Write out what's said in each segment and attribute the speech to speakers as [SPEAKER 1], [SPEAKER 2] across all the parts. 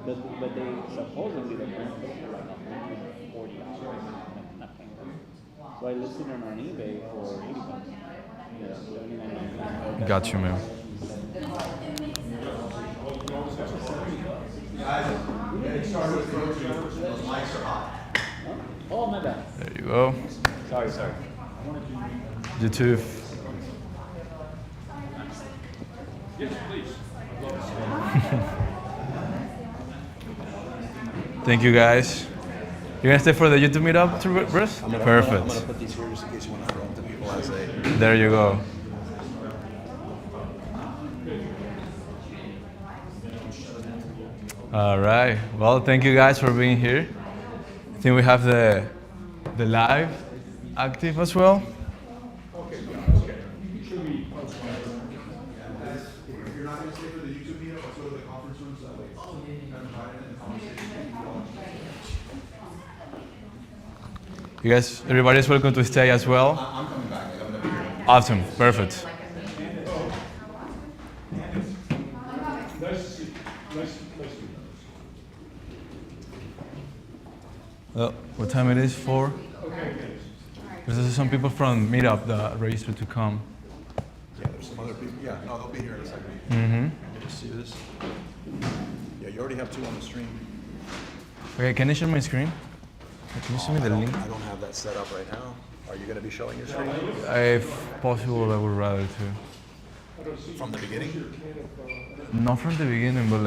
[SPEAKER 1] But they supposedly they're going for like $140 and not paying them. So I listed them on eBay for $80. Yeah, $79.99.
[SPEAKER 2] Got you, man.
[SPEAKER 3] Guys, getting started with the those mics are hot.
[SPEAKER 1] Oh, my bad.
[SPEAKER 2] There you go.
[SPEAKER 1] Sorry.
[SPEAKER 2] YouTube.
[SPEAKER 4] Yes, please.
[SPEAKER 2] Thank you, guys. You're gonna stay for the YouTube meetup, Bruce? Perfect.
[SPEAKER 3] I'm gonna put these here just in case you want to throw them to people as they.
[SPEAKER 2] There you go. All right. Well, thank you guys for being here. I think we have the live active as well.
[SPEAKER 4] Okay. Should we?
[SPEAKER 3] If you're not going to stay for the YouTube meetup, let's go to the conference rooms that way. Kind of invite in the conversation.
[SPEAKER 2] You guys, everybody's welcome to stay as well.
[SPEAKER 3] I'm coming back. I'm going to be here.
[SPEAKER 2] Awesome. Perfect.
[SPEAKER 4] Nice to see you. Nice to meet you.
[SPEAKER 2] What time it is? 4?
[SPEAKER 4] Okay.
[SPEAKER 2] Because there's some people from Meetup that registered to come.
[SPEAKER 3] Yeah, there's some other people. Yeah, no, they'll be here in a second.
[SPEAKER 2] Mm-hmm.
[SPEAKER 3] Just see this. Yeah, you already have 2 on the stream.
[SPEAKER 2] Okay, can you share my screen? Can you send me the link?
[SPEAKER 3] I don't have that set up right now. Are you going to be showing your screen?
[SPEAKER 2] If possible, I would rather to.
[SPEAKER 3] From the beginning?
[SPEAKER 2] Not from the beginning, but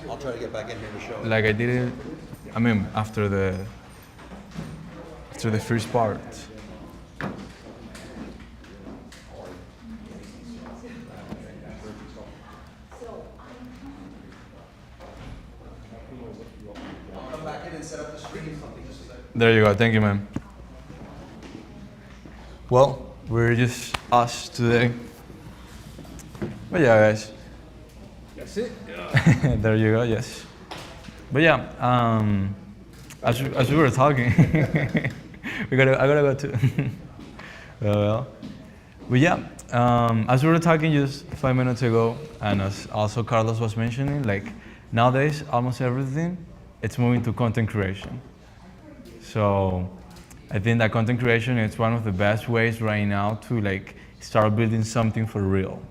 [SPEAKER 3] I'll try to get back in here to show it.
[SPEAKER 2] like I did it. I mean, after the first part.
[SPEAKER 3] Come back in and set up the screen.
[SPEAKER 2] There you go. Thank you, man. Well, we're just us today. But yeah, guys.
[SPEAKER 4] That's it.
[SPEAKER 2] There you go. Yes. But yeah, as we were talking, I gotta go too. Well, but yeah, as we were talking just 5 minutes ago, and as also Carlos was mentioning, like nowadays almost everything it's moving to content creation. So I think that content creation is one of the best ways right now to like start building something for real.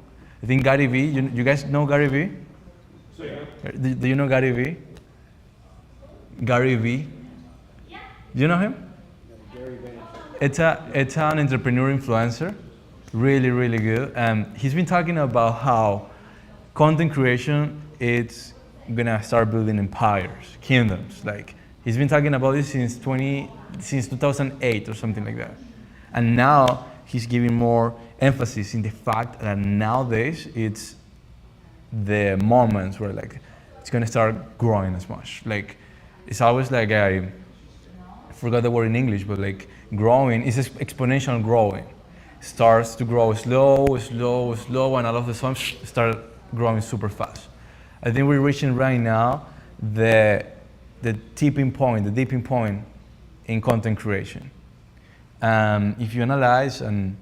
[SPEAKER 2] I think Gary Vee, you guys know Gary Vee?
[SPEAKER 4] So yeah.
[SPEAKER 2] Do you know Gary Vee? Gary Vee? Yeah. Do you know him? It's an entrepreneur influencer, really good. And he's been talking about how content creation it's gonna start building empires, kingdoms. Like he's been talking about this since 2008 or something like that. And now he's giving more emphasis in the fact that nowadays it's the moments where like it's gonna start growing as much. Like it's always like I forgot the word in English, but like growing is exponential growing. Starts to grow slow, and all of a sudden start growing super fast. I think we're reaching right now the tipping point, the dipping point in content creation. If you analyze, and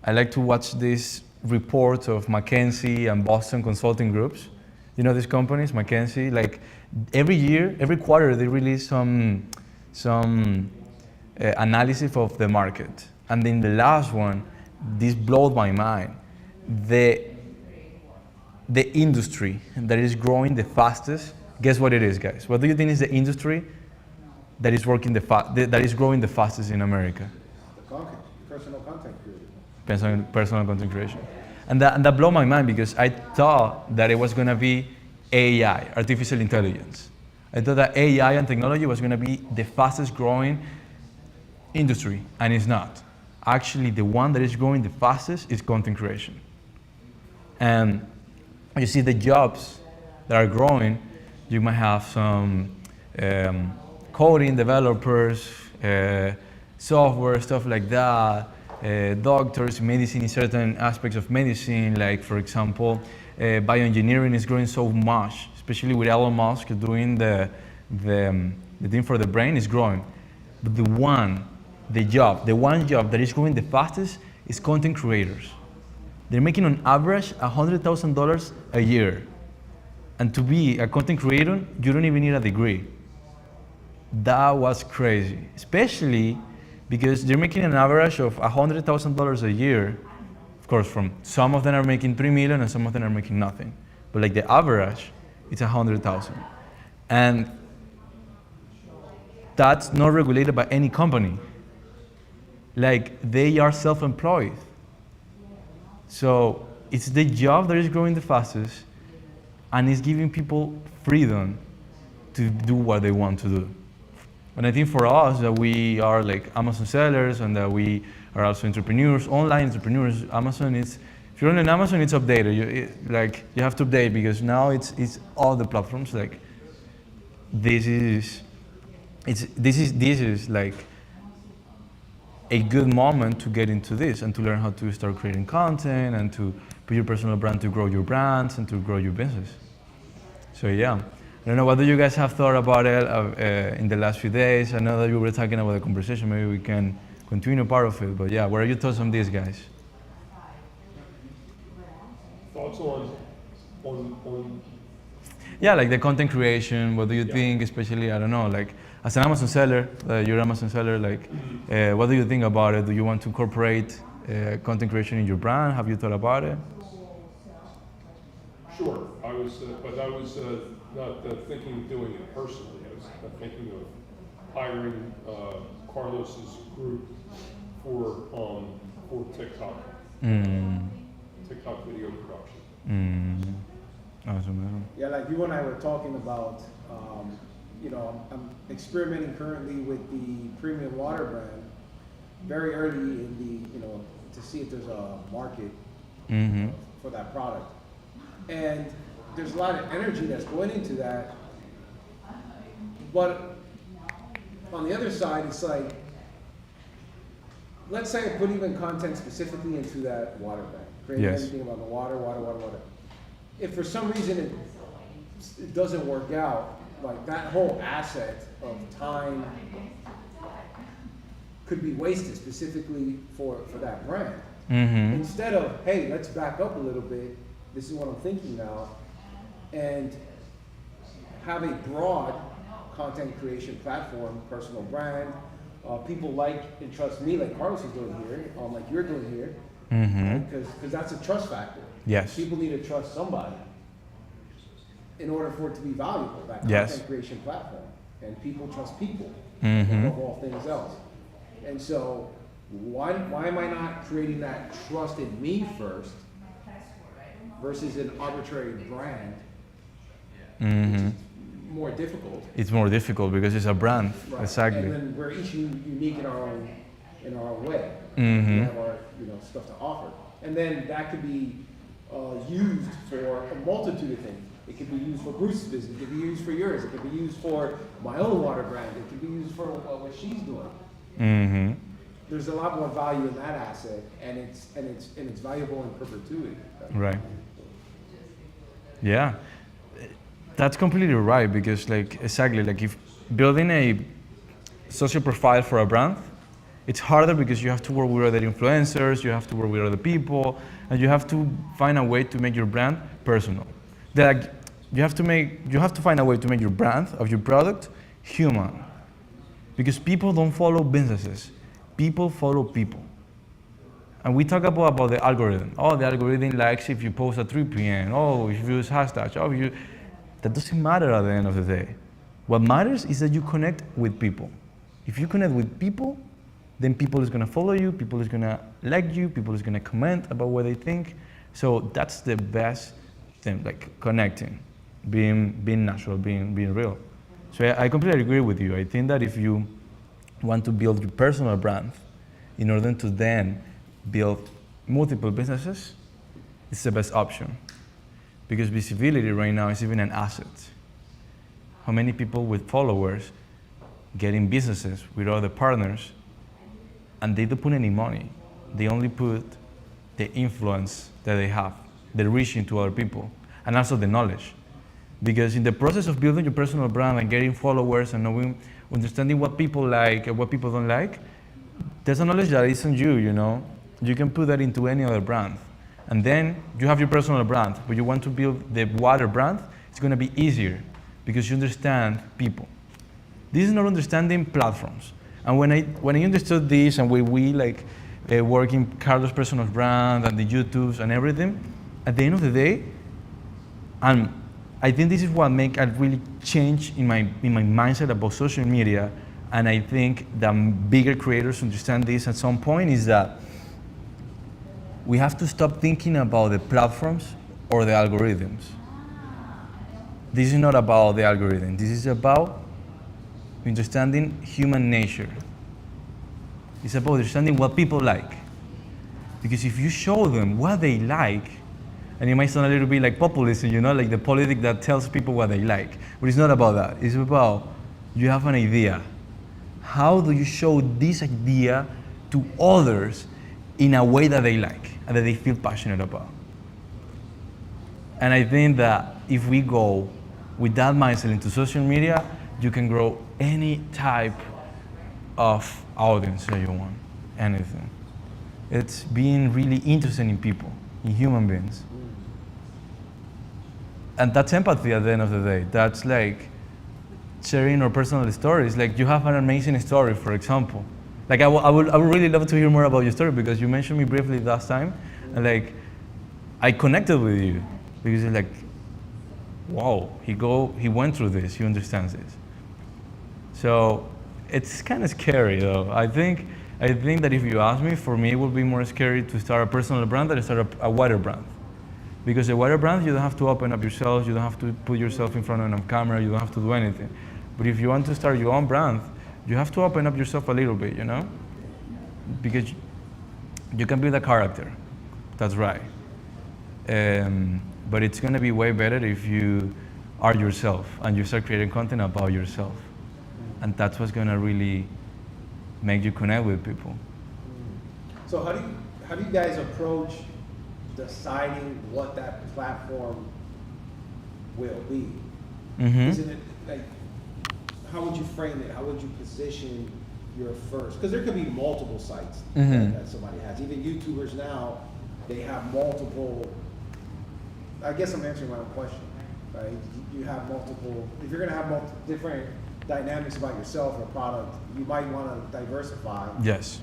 [SPEAKER 2] I like to watch this report of McKinsey and Boston Consulting Groups. You know these companies, McKinsey, like every year, every quarter, they release some analysis of the market. And in the last one, this blew my mind. The industry that is growing the fastest, guess what it is, guys? What do you think is the industry that is that is growing the fastest in America?
[SPEAKER 3] Personal content creation.
[SPEAKER 2] Personal content creation. And that blew my mind because I thought that it was going to be AI, artificial intelligence. I thought that AI and technology was going to be the fastest growing industry, and it's not. Actually, the one that is growing the fastest is content creation. And you see the jobs that are growing, you might have some coding developers, software, stuff like that, doctors, medicine in certain aspects of medicine, like for example, bioengineering is growing so much, especially with Elon Musk doing the thing for the brain is growing. But the one job that is growing the fastest is content creators. They're making on average $100,000 a year. And to be a content creator, you don't even need a degree. That was crazy, especially because they're making an average of $100,000 a year. Of course, from some of them are making 3 million and some of them are making nothing. But like the average, it's 100,000. And that's not regulated by any company. Like they are self-employed. So it's the job that is growing the fastest and it's giving people freedom to do what they want to do. And I think for us that we are like Amazon sellers and that we are also entrepreneurs, online entrepreneurs, Amazon is, if you're on Amazon, it's updated. You have to update because now it's all the platforms. Like this is like a good moment to get into this and to learn how to start creating content and to put your personal brand to grow your brands and to grow your business. So yeah, I don't know, what do you guys have thought about it in the last few days? I know that you were talking about the conversation, maybe we can continue part of it, but yeah, what are your thoughts on this, guys?
[SPEAKER 4] Thoughts on
[SPEAKER 2] Yeah, like the content creation, what do you think, especially, I don't know, like as an Amazon seller, you're an Amazon seller, like what do you think about it? Do you want to incorporate content creation in your brand? Have you thought about it?
[SPEAKER 4] Sure, but I was not thinking of doing it personally. I was thinking of hiring Carlos's group for TikTok, TikTok video production.
[SPEAKER 2] Awesome.
[SPEAKER 5] Yeah, like you and I were talking about, I'm experimenting currently with the premium water brand, very early in the, to see if there's a market for that product. And there's a lot of energy that's going into that. But on the other side, it's like, let's say I put even content specifically into that water brand, creating everything about the water. If for some reason it doesn't work out, like that whole asset of time could be wasted specifically for that brand. Instead of, hey, let's back up a little bit, this is what I'm thinking now, and have a broad content creation platform, personal brand, people like and trust me, like Carlos is doing here, like you're doing here, because that's a trust factor.
[SPEAKER 2] Yes.
[SPEAKER 5] People need to trust somebody in order for it to be valuable, that content creation platform. And people trust people above all things else. And so why am I not creating that trust in me first versus an arbitrary brand? Which is more difficult.
[SPEAKER 2] It's more difficult because it's a brand.
[SPEAKER 5] Right.
[SPEAKER 2] Exactly.
[SPEAKER 5] And then we're each unique in our own way. We have our stuff to offer. And then that could be used for a multitude of things. It could be used for Bruce's business. It could be used for yours. It could be used for my own water brand. It could be used for what she's doing. There's a lot more value in that asset, and it's valuable in perpetuity.
[SPEAKER 2] Right. Yeah, that's completely right, because like exactly, like if building a social profile for a brand, it's harder because you have to work with other influencers, you have to work with other people, and you have to find a way to make your brand personal. Like you have to find a way to make your brand of your product human, because people don't follow businesses, people follow people. And we talk about the algorithm. Oh, the algorithm likes if you post at 3 p.m. Oh, if you use hashtags. Oh, that doesn't matter at the end of the day. What matters is that you connect with people. If you connect with people, then people is gonna follow you, people is gonna like you, people is gonna comment about what they think. So that's the best thing, like connecting, being natural, being real. So I completely agree with you. I think that if you want to build your personal brand in order to then build multiple businesses, it's the best option. Because visibility right now is even an asset. How many people with followers getting businesses with other partners, and they don't put any money. They only put the influence that they have, the reaching to other people, and also the knowledge. Because in the process of building your personal brand and getting followers and understanding what people like and what people don't like, there's a knowledge that isn't you, You can put that into any other brand. And then you have your personal brand, but you want to build the water brand, it's going to be easier because you understand people. This is not understanding platforms. And when I understood this, and when we like work in Carlos' personal brand and the YouTubes and everything, at the end of the day, and I think this is what make a really change in my mindset about social media, and I think that bigger creators understand this at some point, is that we have to stop thinking about the platforms or the algorithms. This is not about the algorithm. This is about understanding human nature. It's about understanding what people like. Because if you show them what they like, and it might sound a little bit like populism, you know, like the politic that tells people what they like. But it's not about that. It's about, you have an idea. How do you show this idea to others in a way that they like and that they feel passionate about? And I think that if we go with that mindset into social media, you can grow any type of audience that you want, anything. It's being really interested in people, in human beings. And that's empathy at the end of the day. That's like sharing our personal stories. Like you have an amazing story, for example. Like I would really love to hear more about your story, because you mentioned me briefly last time, and like I connected with you because it's like, wow, he went through this, he understands this. So it's kind of scary though. I think that if you ask me, for me it would be more scary to start a personal brand than to start a wider brand. Because a wider brand, you don't have to open up yourself, you don't have to put yourself in front of a camera, you don't have to do anything. But if you want to start your own brand, you have to open up yourself a little bit, you know? Because you can build a character, that's right. But it's gonna be way better if you are yourself and you start creating content about yourself. And that's what's gonna really make you connect with people.
[SPEAKER 5] So how do you guys approach deciding what that platform will be?
[SPEAKER 2] Mm-hmm.
[SPEAKER 5] Isn't it like, how would you frame it? How would you position your first? Because there could be multiple sites that somebody has. Even YouTubers now, they have multiple. I guess I'm answering my own question, right? You have multiple. If you're going to have different dynamics about yourself or product, you might want to diversify.
[SPEAKER 2] Yes.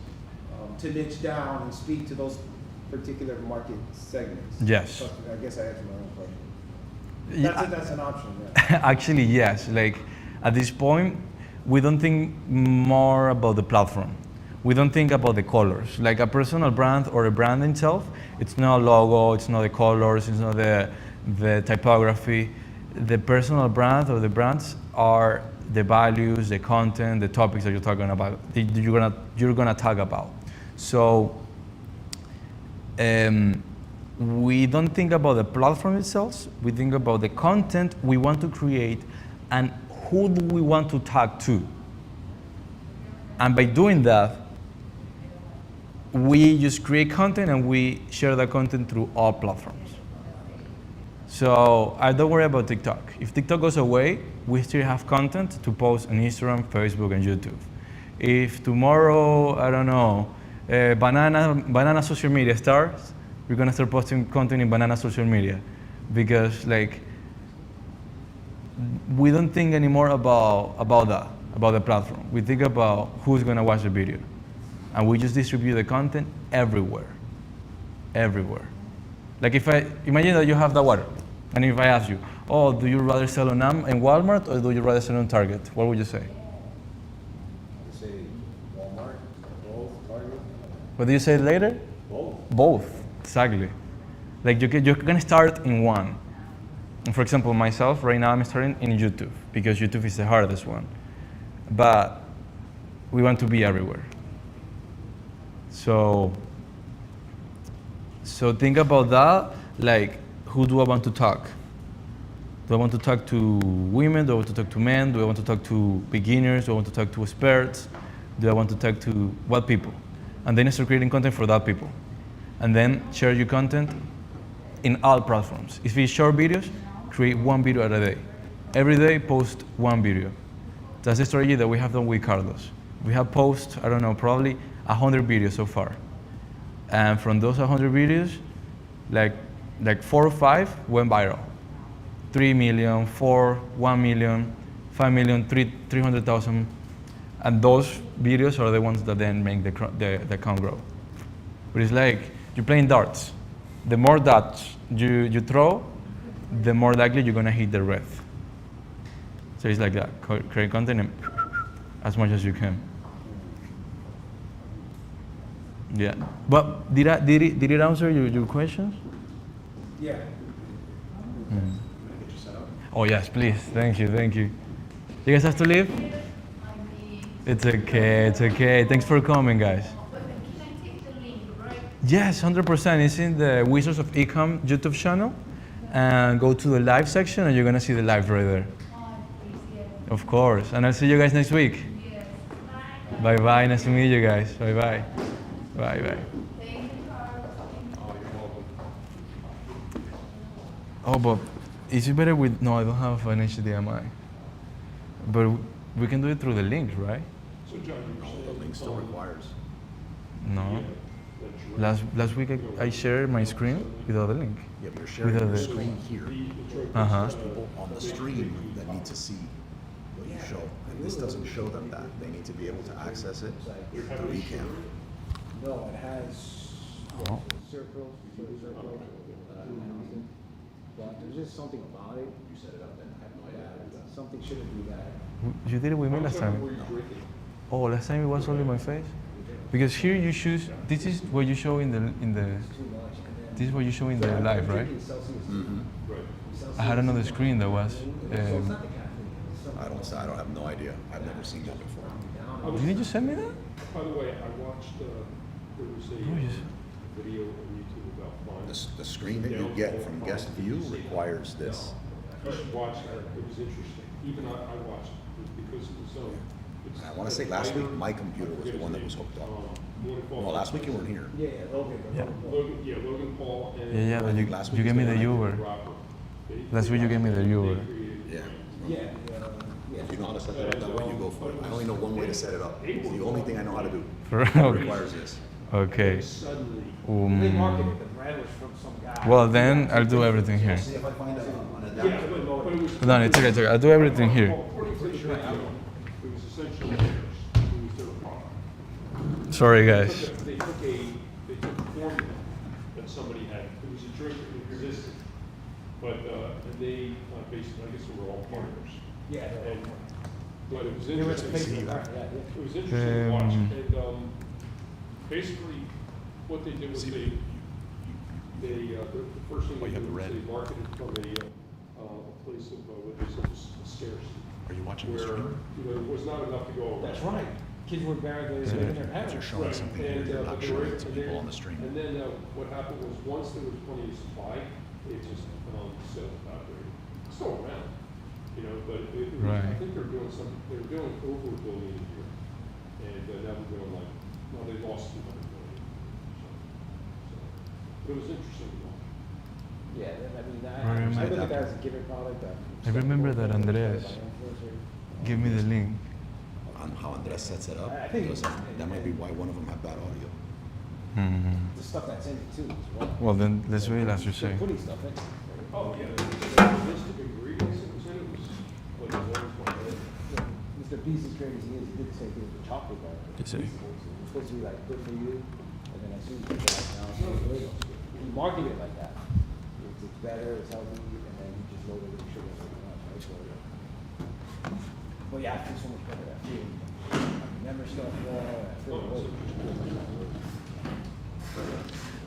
[SPEAKER 5] To niche down and speak to those particular market segments.
[SPEAKER 2] Yes.
[SPEAKER 5] So I guess I answered my own question. That's an option. Yeah.
[SPEAKER 2] Actually, yes. Like at this point, we don't think more about the platform. We don't think about the colors. Like a personal brand or a brand itself, it's not a logo, it's not the colors, it's not the typography. The personal brand or the brands are the values, the content, the topics that you're talking about, you're gonna talk about. So we don't think about the platform itself, we think about the content we want to create and who do we want to talk to. And by doing that, we just create content and we share that content through all platforms. So I don't worry about TikTok. If TikTok goes away, we still have content to post on Instagram, Facebook, and YouTube. If tomorrow, I don't know, banana social media starts, we're gonna start posting content in banana social media, because like we don't think anymore about the platform. We think about who's gonna watch the video, and we just distribute the content everywhere. Like if I imagine that you have the water, and if I ask you, oh, do you rather sell on Walmart or do you rather sell on Target? What would you say?
[SPEAKER 5] I say Walmart, both, Target.
[SPEAKER 2] What do you say later? Both, exactly. Like you can start in one. And for example, myself, right now I'm starting in YouTube, because YouTube is the hardest one. But we want to be everywhere. So think about that, like, who do I want to talk? Do I want to talk to women? Do I want to talk to men? Do I want to talk to beginners? Do I want to talk to experts? Do I want to talk to what people? And then start creating content for that people. And then share your content in all platforms. If it's short videos, create one video a day. Every day, post one video. That's the strategy that we have done with Carlos. We have posted, I don't know, probably 100 videos so far. And from those 100 videos, like 4 or 5 went viral. 3 million, 4, 1 million, 5 million, 300,000. And those videos are the ones that then make the account grow. But it's like you're playing darts. The more darts you throw, the more likely you're gonna hit the red. So it's like that, create content and as much as you can. Yeah, but did it answer your questions?
[SPEAKER 5] Yeah.
[SPEAKER 2] Oh yes, please, thank you. You guys have to leave? It's okay. Thanks for coming, guys. Yes, 100%. It's in the Wizards of Ecom YouTube channel. And go to the live section and you're gonna see the live right there. Of course. And I'll see you guys next week. Bye bye. Nice to meet you guys. Bye bye. Bye bye. Oh, but is it better with? No, I don't have an HDMI. But we can do it through the link, right?
[SPEAKER 4] So John,
[SPEAKER 6] The link still requires.
[SPEAKER 2] No. Last week I shared my screen without the link.
[SPEAKER 6] Yeah, but you're sharing
[SPEAKER 2] Without
[SPEAKER 6] your
[SPEAKER 2] the-
[SPEAKER 6] screen here.
[SPEAKER 2] Uh-huh.
[SPEAKER 6] There's people on the stream that need to see what you show, and this doesn't show them that. They need to be able to access it through eCam.
[SPEAKER 5] No, it has
[SPEAKER 2] Oh.
[SPEAKER 5] circle. But there's just something about it. You set it up and I have no idea. Something shouldn't do that.
[SPEAKER 2] You did it with me last time. Oh, last time it was only my face. Because here you choose. This is what you show in the. This is what you show in the live, right? I had another screen that was.
[SPEAKER 6] I don't have no idea. I've never seen that before.
[SPEAKER 2] Didn't you send me that?
[SPEAKER 4] By the way, I watched, there was
[SPEAKER 2] Oh, yes.
[SPEAKER 4] a video on YouTube about flying.
[SPEAKER 6] The screen that you get from guest view requires this.
[SPEAKER 4] You should watch that, it was interesting. Even I watched it because it was,
[SPEAKER 6] And I want to say last week my computer was the one that was hooked up. No, last week you weren't here.
[SPEAKER 5] Yeah, Logan.
[SPEAKER 2] Yeah.
[SPEAKER 4] Logan Paul and.
[SPEAKER 2] Yeah, but
[SPEAKER 6] Last
[SPEAKER 2] you
[SPEAKER 6] week
[SPEAKER 2] gave me
[SPEAKER 6] was
[SPEAKER 2] the
[SPEAKER 6] the
[SPEAKER 2] Uber.
[SPEAKER 4] Robert.
[SPEAKER 2] Last week you gave me the Uber.
[SPEAKER 6] Yeah.
[SPEAKER 5] Yeah.
[SPEAKER 6] If you know how to set that up that way, you go for it. I only know one way to set it up. It's the only thing I know how to do. It requires this.
[SPEAKER 2] Okay.
[SPEAKER 4] Suddenly,
[SPEAKER 5] They marketed the brand was from some guy.
[SPEAKER 2] Well, then I'll do everything here.
[SPEAKER 6] See if I find an
[SPEAKER 4] yeah,
[SPEAKER 6] adapter.
[SPEAKER 4] but it was.
[SPEAKER 2] No, it's okay. I'll do everything here.
[SPEAKER 4] Well, according to the video, it was essentially theirs. It was their product.
[SPEAKER 2] Sorry, guys.
[SPEAKER 4] They took a formula that somebody had. It was a drink that existed. But, and they, basically, I guess they were all partners.
[SPEAKER 5] Yeah.
[SPEAKER 4] And, but it was
[SPEAKER 5] There was a
[SPEAKER 4] interesting.
[SPEAKER 5] Facebook, yeah.
[SPEAKER 4] It was interesting to watch. And, basically, what they did was the first thing
[SPEAKER 6] Oh,
[SPEAKER 4] they
[SPEAKER 6] you have
[SPEAKER 4] did
[SPEAKER 6] the
[SPEAKER 4] was
[SPEAKER 6] red.
[SPEAKER 4] they marketed from a place of, what they said was scarcity.
[SPEAKER 6] Are you watching the
[SPEAKER 4] Where,
[SPEAKER 6] stream?
[SPEAKER 4] there was not enough to go around.
[SPEAKER 5] That's right. Kids were barricaded in their
[SPEAKER 6] If
[SPEAKER 5] parents.
[SPEAKER 6] you're showing something here, you're not showing it to people on the stream.
[SPEAKER 4] And then what happened was once there was plenty of supply, it just self-evaporated. It's still around, but it was, I
[SPEAKER 2] Right.
[SPEAKER 4] think they're doing overbuilding here. And now they're doing they lost 200 million. So it was interesting to watch.
[SPEAKER 5] Yeah, I mean,
[SPEAKER 2] Right.
[SPEAKER 5] I look at that as a given product.
[SPEAKER 2] I remember that Andres Give me the link.
[SPEAKER 6] On how Andres sets it up,
[SPEAKER 5] I think-
[SPEAKER 6] because that might be why one of them had bad audio.
[SPEAKER 5] The stuff that's in it too as well.
[SPEAKER 2] Well, then let's wait as you say.
[SPEAKER 5] They're putting stuff in.
[SPEAKER 4] Oh, yeah, the list of ingredients that was in it was, like, always one of
[SPEAKER 5] Yeah, Mr. Beast, as crazy as he is, he did the same thing with the chocolate bar.
[SPEAKER 2] You see.
[SPEAKER 5] It's supposed to be like good for you, and then as soon as you get it now, it's not good. He marketed it like that. It's better, it's healthy, and then he just loaded it with sugar and everything else, right? So, but yeah, I feel so much better. I feel, I remember stuff more, I feel good.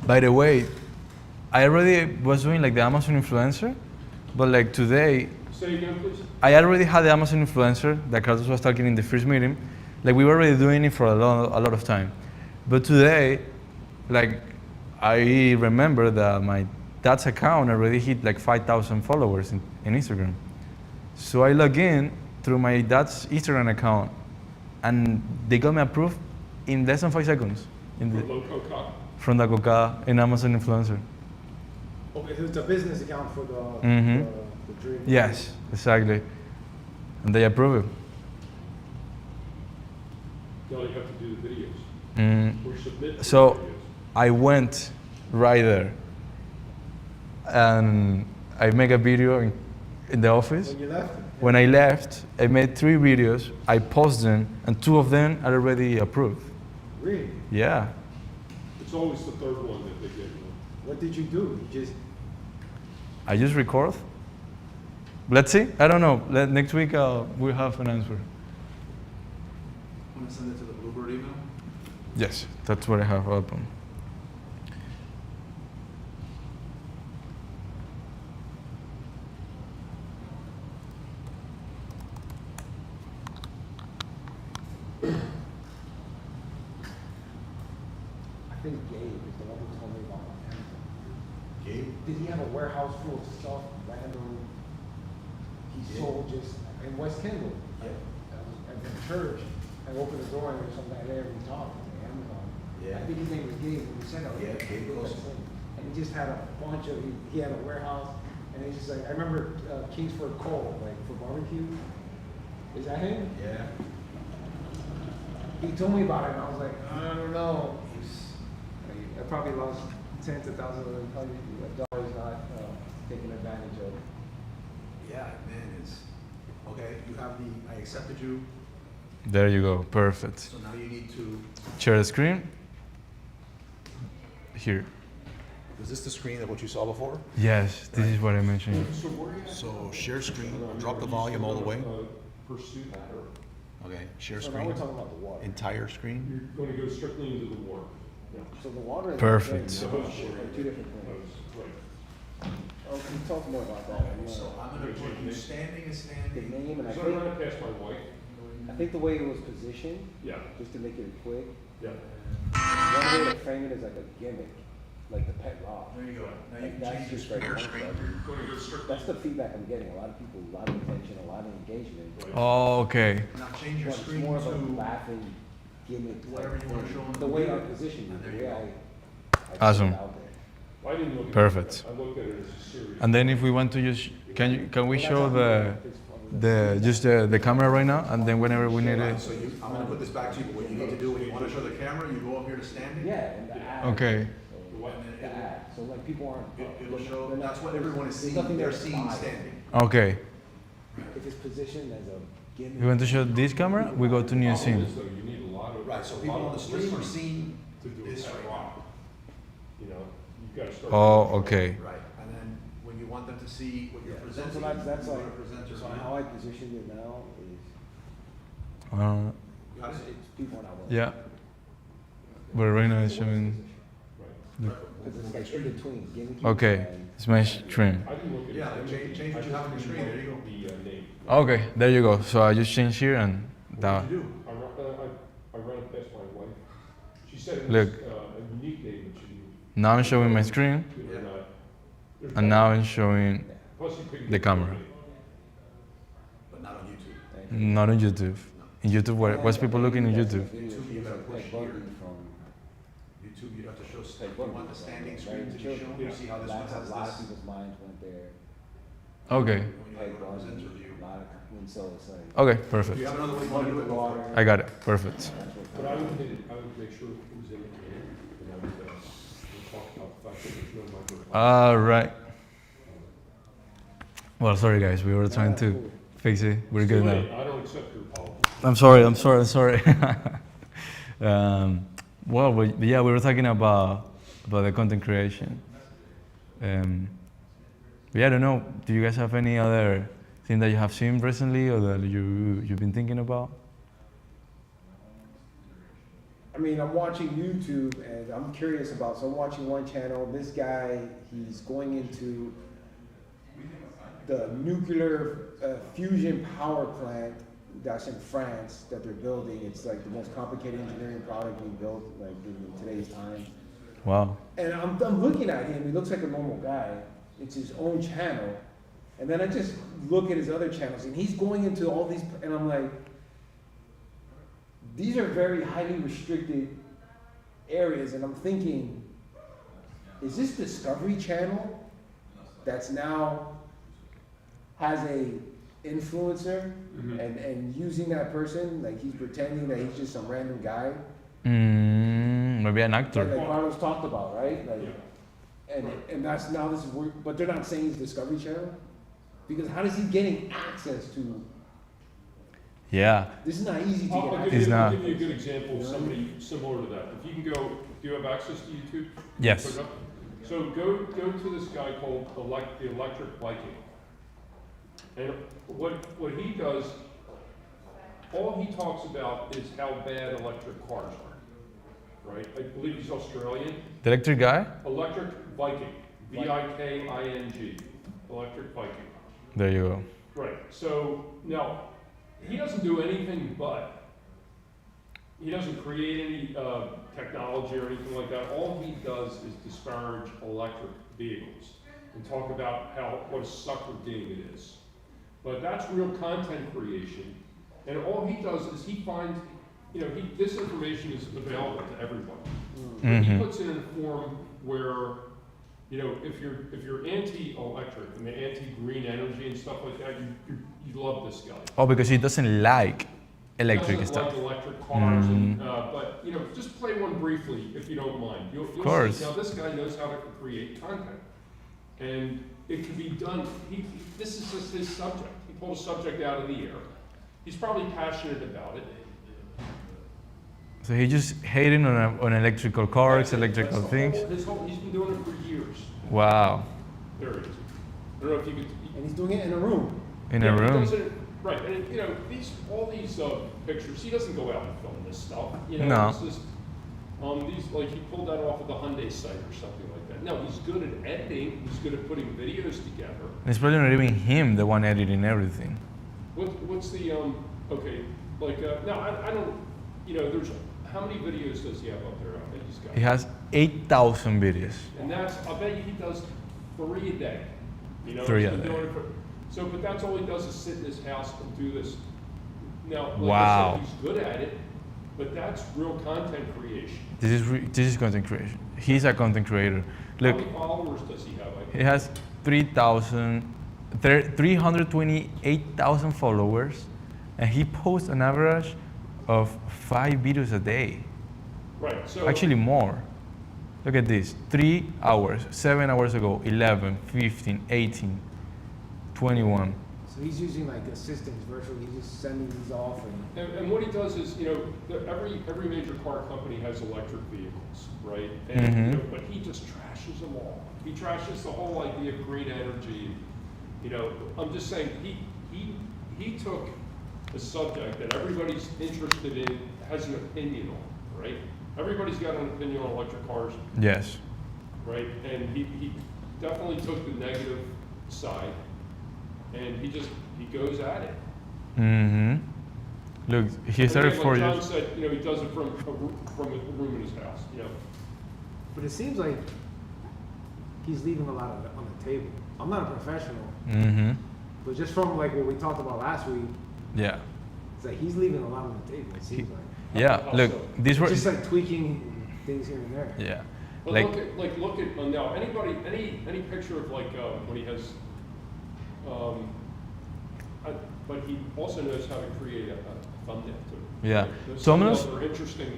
[SPEAKER 2] By the way, I already was doing like the Amazon influencer, but like today,
[SPEAKER 4] Say again, please?
[SPEAKER 2] I already had the Amazon influencer that Carlos was talking in the first meeting. Like we were already doing it for a lot of time. But today, like I remember that my dad's account already hit like 5,000 followers in Instagram. So I log in through my dad's Instagram account and they got me approved in less than 5 seconds
[SPEAKER 4] Loco Cock.
[SPEAKER 2] from the Coca in Amazon influencer.
[SPEAKER 5] Okay, so it's a business account for the,
[SPEAKER 2] Mhm.
[SPEAKER 5] the drink.
[SPEAKER 2] Yes, exactly. And they approve it.
[SPEAKER 4] Now you have to do the videos. Or submit the
[SPEAKER 2] So
[SPEAKER 4] videos.
[SPEAKER 2] I went right there and I make a video in the office.
[SPEAKER 5] When you left?
[SPEAKER 2] When I left, I made 3 videos. I posted them, and 2 of them are already approved.
[SPEAKER 5] Really?
[SPEAKER 2] Yeah.
[SPEAKER 4] It's always the third one that they get.
[SPEAKER 5] What did you do? You just
[SPEAKER 2] I just record. Let's see. I don't know. Next week we'll have an answer.
[SPEAKER 3] Want to send it to the Bluebird email?
[SPEAKER 2] Yes, that's what I have open.
[SPEAKER 5] I think Gabe is the one who told me about Amazon.
[SPEAKER 6] Gabe?
[SPEAKER 5] Did he have a warehouse full of stuff, random? He sold just in West Kendall.
[SPEAKER 6] Yeah.
[SPEAKER 5] At the church, I opened the door and there was some guy there and we talked on Amazon.
[SPEAKER 6] Yeah.
[SPEAKER 5] I think his name was Gabe. And we said, oh,
[SPEAKER 6] Yeah, Gabe Wilson.
[SPEAKER 5] And he just had a bunch of. He had a warehouse, and he's just like I remember Kingsford Cole, like for barbecue. Is that him?
[SPEAKER 6] Yeah.
[SPEAKER 5] He told me about it, and I was like, I don't know. I probably lost tens of thousands of dollars not taking advantage of.
[SPEAKER 6] Yeah, man, it's, okay, you have I accepted you,
[SPEAKER 2] There you go. Perfect.
[SPEAKER 6] so now you need to,
[SPEAKER 2] Share the screen. Here.
[SPEAKER 6] was this the screen of what you saw before?
[SPEAKER 2] Yes, this is what I mentioned.
[SPEAKER 4] So where are you?
[SPEAKER 6] So share screen, drop the volume all the way.
[SPEAKER 4] Pursuit matter.
[SPEAKER 6] Okay, share
[SPEAKER 5] So now
[SPEAKER 6] screen,
[SPEAKER 5] we're talking about the water.
[SPEAKER 6] entire screen.
[SPEAKER 4] You're going to go strictly into the water. Yeah.
[SPEAKER 5] So the water is
[SPEAKER 2] Perfect.
[SPEAKER 5] Two different things.
[SPEAKER 4] Right.
[SPEAKER 5] Oh, can you talk more about that? I mean,
[SPEAKER 6] So I'm gonna put you standing and
[SPEAKER 5] the
[SPEAKER 6] standing.
[SPEAKER 5] name and I
[SPEAKER 4] So I'm
[SPEAKER 5] think
[SPEAKER 4] running past my wife.
[SPEAKER 5] I think the way it was positioned,
[SPEAKER 4] Yeah,
[SPEAKER 5] just to make it quick,
[SPEAKER 4] yeah.
[SPEAKER 5] one way to frame it is like a gimmick, like the pet rock.
[SPEAKER 6] There you go. Now you
[SPEAKER 5] Like
[SPEAKER 6] can
[SPEAKER 5] that's
[SPEAKER 6] change your
[SPEAKER 5] just like
[SPEAKER 6] share
[SPEAKER 5] one
[SPEAKER 6] screen.
[SPEAKER 5] thing.
[SPEAKER 4] Going to go strictly.
[SPEAKER 5] That's the feedback I'm getting. A lot of people, a lot of attention, a lot of engagement.
[SPEAKER 2] Oh, okay.
[SPEAKER 6] Now change your
[SPEAKER 5] But it's
[SPEAKER 6] screen
[SPEAKER 5] more of a
[SPEAKER 6] to
[SPEAKER 5] laughing gimmick. type
[SPEAKER 6] whatever you wanna
[SPEAKER 5] thing.
[SPEAKER 6] show 'em
[SPEAKER 5] The
[SPEAKER 6] on
[SPEAKER 5] way
[SPEAKER 6] video.
[SPEAKER 5] I position
[SPEAKER 6] And
[SPEAKER 5] it,
[SPEAKER 6] there
[SPEAKER 5] the
[SPEAKER 6] you
[SPEAKER 5] way
[SPEAKER 6] go.
[SPEAKER 5] I put
[SPEAKER 2] Awesome.
[SPEAKER 5] it out there.
[SPEAKER 4] I didn't look at
[SPEAKER 2] Perfect.
[SPEAKER 4] it. I looked at it as a series.
[SPEAKER 2] And then if we want to just, can we show the camera right now, and then whenever we need it.
[SPEAKER 6] So I'm gonna put this back to you, but what you need to do, when you wanna show the camera, you go up here to standing.
[SPEAKER 5] Yeah, and the ad.
[SPEAKER 2] Okay.
[SPEAKER 5] The ad. So like people aren't.
[SPEAKER 6] It'll show,
[SPEAKER 5] they're not-
[SPEAKER 6] that's what everyone is
[SPEAKER 5] there's
[SPEAKER 6] seeing,
[SPEAKER 5] nothing
[SPEAKER 6] they're
[SPEAKER 5] there to
[SPEAKER 6] seeing
[SPEAKER 5] buy.
[SPEAKER 6] standing.
[SPEAKER 2] Okay.
[SPEAKER 5] If it's positioned as a gimmick.
[SPEAKER 2] You want to show this camera? We go to new
[SPEAKER 4] Problem
[SPEAKER 2] scene.
[SPEAKER 4] is, though, you need a lot of.
[SPEAKER 6] Right, so
[SPEAKER 4] a
[SPEAKER 6] people
[SPEAKER 4] lot
[SPEAKER 6] on the
[SPEAKER 4] of
[SPEAKER 6] stream are
[SPEAKER 4] listening
[SPEAKER 6] seeing
[SPEAKER 4] to do
[SPEAKER 6] this
[SPEAKER 4] that
[SPEAKER 6] right
[SPEAKER 4] rock.
[SPEAKER 6] now.
[SPEAKER 4] You know, you've got to start.
[SPEAKER 2] Oh, okay.
[SPEAKER 6] Right, and then when you want them to see what you're
[SPEAKER 5] So
[SPEAKER 6] presenting,
[SPEAKER 5] that's
[SPEAKER 6] you
[SPEAKER 5] like,
[SPEAKER 6] wanna present your
[SPEAKER 5] so how I positioned it now is,
[SPEAKER 6] Got it?
[SPEAKER 5] it's people are not willing.
[SPEAKER 2] Yeah. But right now it's showing.
[SPEAKER 5] Because it's like in between gimmicky
[SPEAKER 2] Okay,
[SPEAKER 5] and.
[SPEAKER 2] it's my stream.
[SPEAKER 4] I didn't look at it.
[SPEAKER 6] Yeah, like change what you have on your screen, there you go.
[SPEAKER 4] The name.
[SPEAKER 2] Okay, there you go. So I just change here and that.
[SPEAKER 6] What'd you do?
[SPEAKER 4] I ran it past my wife. She said it was
[SPEAKER 2] Look.
[SPEAKER 4] a unique name that she
[SPEAKER 2] Now I'm showing my screen,
[SPEAKER 4] they're not. there's
[SPEAKER 2] and
[SPEAKER 4] not-
[SPEAKER 2] now I'm showing
[SPEAKER 4] Plus you couldn't
[SPEAKER 2] the
[SPEAKER 4] get
[SPEAKER 2] camera.
[SPEAKER 4] anybody.
[SPEAKER 6] But not on YouTube.
[SPEAKER 5] Thank you.
[SPEAKER 2] not on YouTube. In YouTube, what's people looking in YouTube?
[SPEAKER 6] YouTube, you gotta push
[SPEAKER 5] Like Buggy
[SPEAKER 6] here.
[SPEAKER 5] from
[SPEAKER 6] YouTube, you have to show,
[SPEAKER 5] Like
[SPEAKER 6] you
[SPEAKER 5] Buggy
[SPEAKER 6] want the
[SPEAKER 5] from,
[SPEAKER 6] standing
[SPEAKER 5] right,
[SPEAKER 6] screen to be
[SPEAKER 5] children.
[SPEAKER 6] shown, you see how this one
[SPEAKER 5] That's
[SPEAKER 6] has
[SPEAKER 5] a lot of
[SPEAKER 6] this.
[SPEAKER 5] people's minds went there.
[SPEAKER 2] Okay,
[SPEAKER 6] When you have
[SPEAKER 5] Like
[SPEAKER 6] a
[SPEAKER 5] Buggy,
[SPEAKER 6] presenter view.
[SPEAKER 5] a lot of, and so it's like.
[SPEAKER 2] okay,
[SPEAKER 6] Do
[SPEAKER 2] perfect.
[SPEAKER 6] you have another way you wanna do it? Go for it.
[SPEAKER 2] I got it. Perfect.
[SPEAKER 5] That's what
[SPEAKER 4] But I would hit it, I would make sure it was in the name, and I would, we'll talk about the fact that there's no microphone.
[SPEAKER 2] All right. Well, sorry guys, we were trying to fix it. We're good now.
[SPEAKER 4] I don't accept your apology.
[SPEAKER 2] I'm sorry. Well, but yeah, we were talking about the content creation. But yeah, I don't know. Do you guys have any other thing that you have seen recently or that you've been thinking about?
[SPEAKER 5] I mean, I'm watching YouTube and I'm curious about, so I'm watching one channel, this guy, he's going into the nuclear fusion power plant that's in France that they're building. It's like the most complicated engineering product being built like in today's time.
[SPEAKER 2] Wow.
[SPEAKER 5] And I'm looking at him, he looks like a normal guy. It's his own channel. And then I just look at his other channels and he's going into all these, and I'm like, these are very highly restricted areas. And I'm thinking, is this Discovery Channel that's now has a influencer and using that person, like he's pretending that he's just some random guy?
[SPEAKER 2] Maybe an
[SPEAKER 5] Like
[SPEAKER 2] actor.
[SPEAKER 5] Carlos talked about, right? Like, and that's now this is weird, but they're not saying it's Discovery Channel. Because how is he getting access to?
[SPEAKER 2] Yeah.
[SPEAKER 5] This is not easy to
[SPEAKER 4] I'll,
[SPEAKER 5] get
[SPEAKER 4] I'll,
[SPEAKER 5] access.
[SPEAKER 4] give
[SPEAKER 2] It's
[SPEAKER 4] you, I'll
[SPEAKER 2] not.
[SPEAKER 4] give you a good example of somebody similar to that. If you can go, do you have access to YouTube?
[SPEAKER 2] Yes.
[SPEAKER 4] Put it up. So go to this guy called the Electric Viking. And what he does, all he talks about is how bad electric cars are, right? I believe he's Australian.
[SPEAKER 2] The electric guy?
[SPEAKER 4] Electric Viking, V-I-K-I-N-G, Electric Viking.
[SPEAKER 2] There you go.
[SPEAKER 4] Right, so now, he doesn't do anything but, he doesn't create any technology or anything like that. All he does is disparage electric vehicles and talk about what a sucker game it is. But that's real content creation. And all he does is he finds, this information is available to everyone. But he puts it in a form where, if you're anti-electric and the anti-green energy and stuff like that, you love this guy.
[SPEAKER 2] Oh, because he doesn't like electric
[SPEAKER 4] Doesn't
[SPEAKER 2] stuff.
[SPEAKER 4] like electric cars, but just play one briefly if you don't mind. You'll
[SPEAKER 2] Of course.
[SPEAKER 4] see. Now this guy knows how to create content, and it can be done. This is just his subject. He pulled a subject out of the air. He's probably passionate about it.
[SPEAKER 2] So he just hating on electrical cars, electrical
[SPEAKER 4] That's
[SPEAKER 2] things.
[SPEAKER 4] He's been doing it for years.
[SPEAKER 2] Wow.
[SPEAKER 4] There it is. I don't know if you could.
[SPEAKER 5] And he's doing it in a room.
[SPEAKER 2] In
[SPEAKER 4] Yeah,
[SPEAKER 2] a
[SPEAKER 4] he
[SPEAKER 2] room.
[SPEAKER 4] does it- right, and all these pictures, he doesn't go out and film this stuff.
[SPEAKER 2] No.
[SPEAKER 4] It's just, he pulled that off of the Hyundai site or something like that. No, he's good at editing. He's good at putting videos together.
[SPEAKER 2] And it's probably not even him, the one editing everything.
[SPEAKER 4] What's the okay? No, I don't. There's how many videos does he have up there? I think he's got.
[SPEAKER 2] He has 8,000 videos.
[SPEAKER 4] And I bet you he does 3 a day.
[SPEAKER 2] 3
[SPEAKER 4] he's
[SPEAKER 2] a
[SPEAKER 4] been
[SPEAKER 2] day.
[SPEAKER 4] doing it but that's all he does is sit in his house and do this. Now, like
[SPEAKER 2] Wow.
[SPEAKER 4] I said, he's good at it, but that's real content creation.
[SPEAKER 2] This is content creation. He's a content creator. Look,
[SPEAKER 4] How many followers does he have?
[SPEAKER 2] he has 328,000 followers, and he posts an average of 5 videos a day.
[SPEAKER 4] Right. So
[SPEAKER 2] Actually more. Look at this, 3 hours, 7 hours ago, 11, 15, 18, 21.
[SPEAKER 5] So he's using like assistants virtually. He's just sending these off
[SPEAKER 4] And what he does is, every major car company has electric vehicles, right? And but he just trashes them all. He trashes the whole idea of green energy. I'm just saying he took a subject that everybody's interested in, has an opinion on, right? Everybody's got an opinion on electric cars,
[SPEAKER 2] Yes.
[SPEAKER 4] right? And he definitely took the negative side, and he goes at it.
[SPEAKER 2] Look, he started
[SPEAKER 4] Like
[SPEAKER 2] 4
[SPEAKER 4] John
[SPEAKER 2] years.
[SPEAKER 4] said, he does it from a room in his house,
[SPEAKER 5] But it seems like he's leaving a lot on the table. I'm not a professional, but just from like what we talked about last week,
[SPEAKER 2] Yeah.
[SPEAKER 5] it's like he's leaving a lot on the table. It seems like
[SPEAKER 2] Yeah.
[SPEAKER 4] How
[SPEAKER 2] Look,
[SPEAKER 4] so?
[SPEAKER 2] these were.
[SPEAKER 5] just like tweaking things here and there.
[SPEAKER 2] Yeah.
[SPEAKER 4] But
[SPEAKER 2] Like.
[SPEAKER 4] look at now any picture of when he has, but he also knows how to create a thumbnail too.
[SPEAKER 2] Yeah.
[SPEAKER 4] Those
[SPEAKER 2] Thumbnails.
[SPEAKER 4] thumbnails are interesting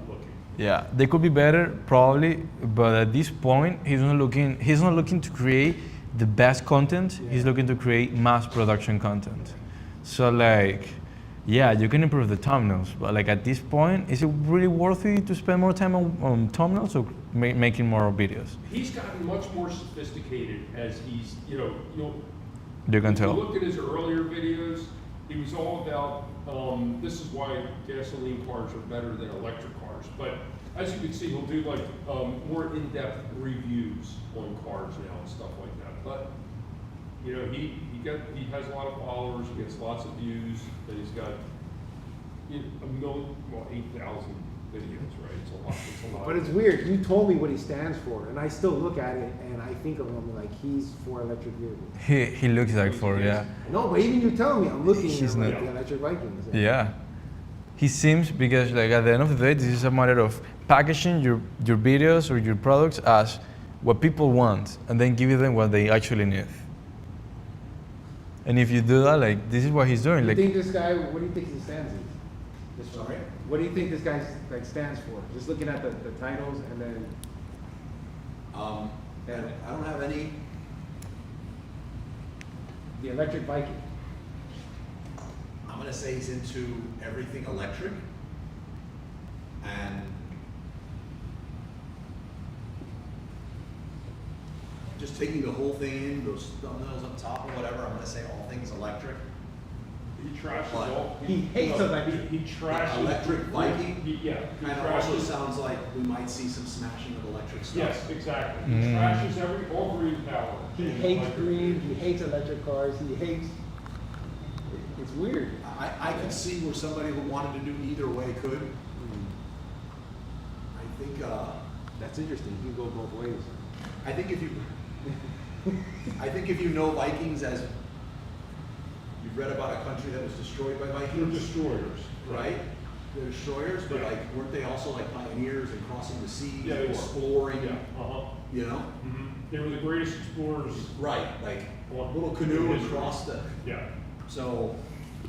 [SPEAKER 4] looking.
[SPEAKER 2] Yeah, they could be better probably, but at this point, he's not looking to create the best content. He's looking to create mass production content. So yeah, you can improve the thumbnails, but at this point, is it really worth it to spend more time on thumbnails or making more videos?
[SPEAKER 4] He's gotten much more sophisticated as he's,
[SPEAKER 2] You can
[SPEAKER 4] If you
[SPEAKER 2] tell.
[SPEAKER 4] look at his earlier videos, he was all about, this is why gasoline cars are better than electric cars. But as you can see, he'll do more in-depth reviews on cars now and stuff like that. But, he has a lot of followers, he gets lots of views, and he's got 8,000 videos, right? It's a lot.
[SPEAKER 5] But it's weird. You told me what he stands for, and I still look at it and I think of him like he's for electric vehicles.
[SPEAKER 2] He looks like yeah.
[SPEAKER 5] No, but even you tell me, I'm looking
[SPEAKER 2] He's
[SPEAKER 5] at
[SPEAKER 2] not-
[SPEAKER 5] the electric Vikings.
[SPEAKER 2] Yeah. He seems, because at the end of the day, this is a matter of packaging your videos or your products as what people want and then giving them what they actually need. And if you do that, this is what he's doing.
[SPEAKER 5] You think this guy? What do you think he stands in?
[SPEAKER 3] Sorry?
[SPEAKER 5] What do you think this guy stands for? Just looking at the titles and then.
[SPEAKER 6] I don't have any
[SPEAKER 5] the electric Viking.
[SPEAKER 6] I'm gonna say he's into everything electric, and just taking the whole thing in, those thumbnails up top or whatever, I'm gonna say all things electric.
[SPEAKER 4] He trashes
[SPEAKER 6] But
[SPEAKER 4] all.
[SPEAKER 5] He hates electric.
[SPEAKER 4] He trashes.
[SPEAKER 6] Electric Viking?
[SPEAKER 4] Yeah. He
[SPEAKER 6] Kind of also
[SPEAKER 4] trashes.
[SPEAKER 6] sounds like we might see some smashing of electric stuff.
[SPEAKER 4] Yes, exactly. He trashes all green power.
[SPEAKER 5] He
[SPEAKER 4] and
[SPEAKER 5] hates
[SPEAKER 4] electric.
[SPEAKER 5] green, he hates electric cars, he hates, it's weird.
[SPEAKER 6] I could see where somebody who wanted to do either way could. I think,
[SPEAKER 5] That's interesting, you can go both ways.
[SPEAKER 6] I think if you, I think if you know Vikings as, you've read about a country that was destroyed by
[SPEAKER 4] They're
[SPEAKER 6] Vikings,
[SPEAKER 4] destroyers.
[SPEAKER 6] right? They're destroyers, but
[SPEAKER 4] Yeah.
[SPEAKER 6] like, weren't they also like pioneers and crossing the seas,
[SPEAKER 4] Yeah,
[SPEAKER 6] or exploring,
[SPEAKER 4] Yeah, uh-huh.
[SPEAKER 6] you know?
[SPEAKER 4] They were the greatest explorers.
[SPEAKER 6] Right, like,
[SPEAKER 4] Well,
[SPEAKER 6] little canoe
[SPEAKER 4] history.
[SPEAKER 6] across the,
[SPEAKER 4] Yeah.
[SPEAKER 6] so,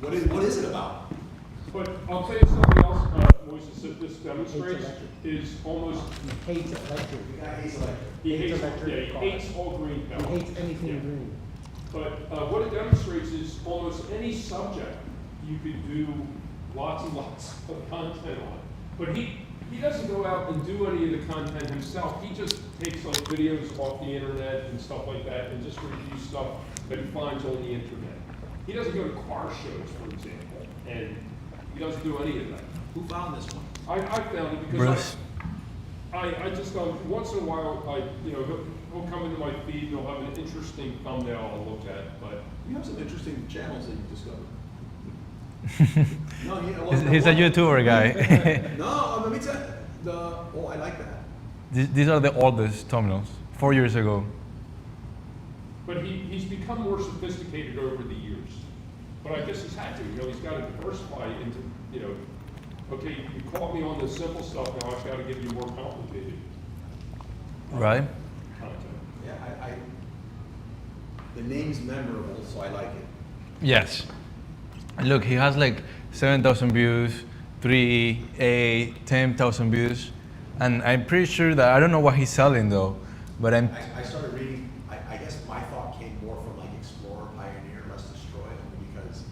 [SPEAKER 6] what is it about?
[SPEAKER 4] But I'll tell you something else, Moises, that this demonstrates
[SPEAKER 5] electric.
[SPEAKER 4] is almost,
[SPEAKER 5] He hates electric,
[SPEAKER 6] The guy hates electric.
[SPEAKER 4] he
[SPEAKER 5] Hates
[SPEAKER 4] hates,
[SPEAKER 5] electric
[SPEAKER 4] yeah, he
[SPEAKER 5] cars.
[SPEAKER 4] hates all green
[SPEAKER 5] he
[SPEAKER 4] power.
[SPEAKER 5] hates anything
[SPEAKER 4] Yeah.
[SPEAKER 5] green.
[SPEAKER 4] But what it demonstrates is almost any subject you could do lots and lots of content on. But he doesn't go out and do any of the content himself. He just takes like videos off the internet and stuff like that and just reviews stuff that he finds on the internet. He doesn't go to car shows, for example, and he doesn't do any of that.
[SPEAKER 6] Who found this one?
[SPEAKER 4] I found it because
[SPEAKER 2] Bruce.
[SPEAKER 4] I just once in a while, he'll come into my feed and he'll have an interesting thumbnail I'll look at, but
[SPEAKER 6] You have some interesting channels that you discovered. No,
[SPEAKER 2] He's a YouTuber guy.
[SPEAKER 6] No, let me tell you, I like that.
[SPEAKER 2] These are the oldest thumbnails, 4 years ago.
[SPEAKER 4] But he's become more sophisticated over the years. But I guess he's had to, he's got to diversify into, okay, you caught me on the simple stuff, now I've got to give you more complicated
[SPEAKER 2] Right?
[SPEAKER 6] Yeah,
[SPEAKER 4] content.
[SPEAKER 6] the name's memorable, so I like it.
[SPEAKER 2] Yes. And look, he has like 7,000 views, 3, 8, 10,000 views. And I'm pretty sure that, I don't know what he's selling though, but
[SPEAKER 6] I started reading, I guess my thought came more from like Explorer, Pioneer, Let's Destroy, because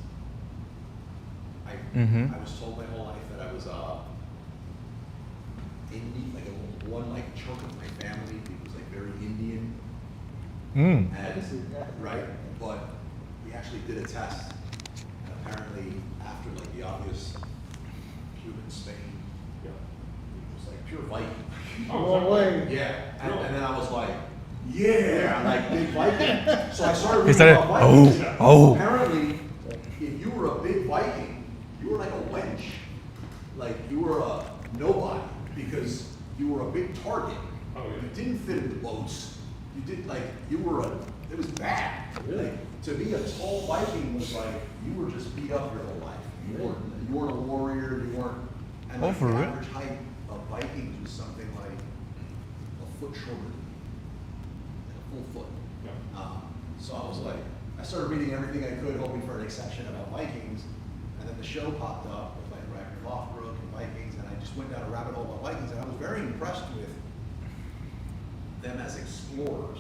[SPEAKER 6] I was told my whole life that I was Indian, like one like chunk of my family was like very Indian. And, right, but we actually did a test, and apparently after like the obvious Cuban, Spain,
[SPEAKER 4] Yeah.
[SPEAKER 6] it was like pure Viking.
[SPEAKER 4] Oh,
[SPEAKER 5] No way.
[SPEAKER 6] Yeah, and then I was like, yeah, like big Viking. So I started
[SPEAKER 2] He
[SPEAKER 6] reading
[SPEAKER 2] started,
[SPEAKER 6] about Vikings.
[SPEAKER 2] oh.
[SPEAKER 6] Apparently, if you were a big Viking, you were like a wench. Like you were a nobody because you were a big target.
[SPEAKER 4] Oh, yeah.
[SPEAKER 6] You didn't fit in the boats. You did like it was bad.
[SPEAKER 5] Really?
[SPEAKER 6] Like, to be a tall Viking was like you were just beat up your whole life. You weren't a warrior. You weren't. And like,
[SPEAKER 2] for
[SPEAKER 6] the
[SPEAKER 2] real?
[SPEAKER 6] average height of Vikings was something like a foot shorter, like a full foot.
[SPEAKER 4] Yeah.
[SPEAKER 6] So I was like, I started reading everything I could, hoping for an exception about Vikings, and then the show popped up with like Ragnar Lothbrok and Vikings, and I just went down a rabbit hole about Vikings, and I was very impressed with them as explorers.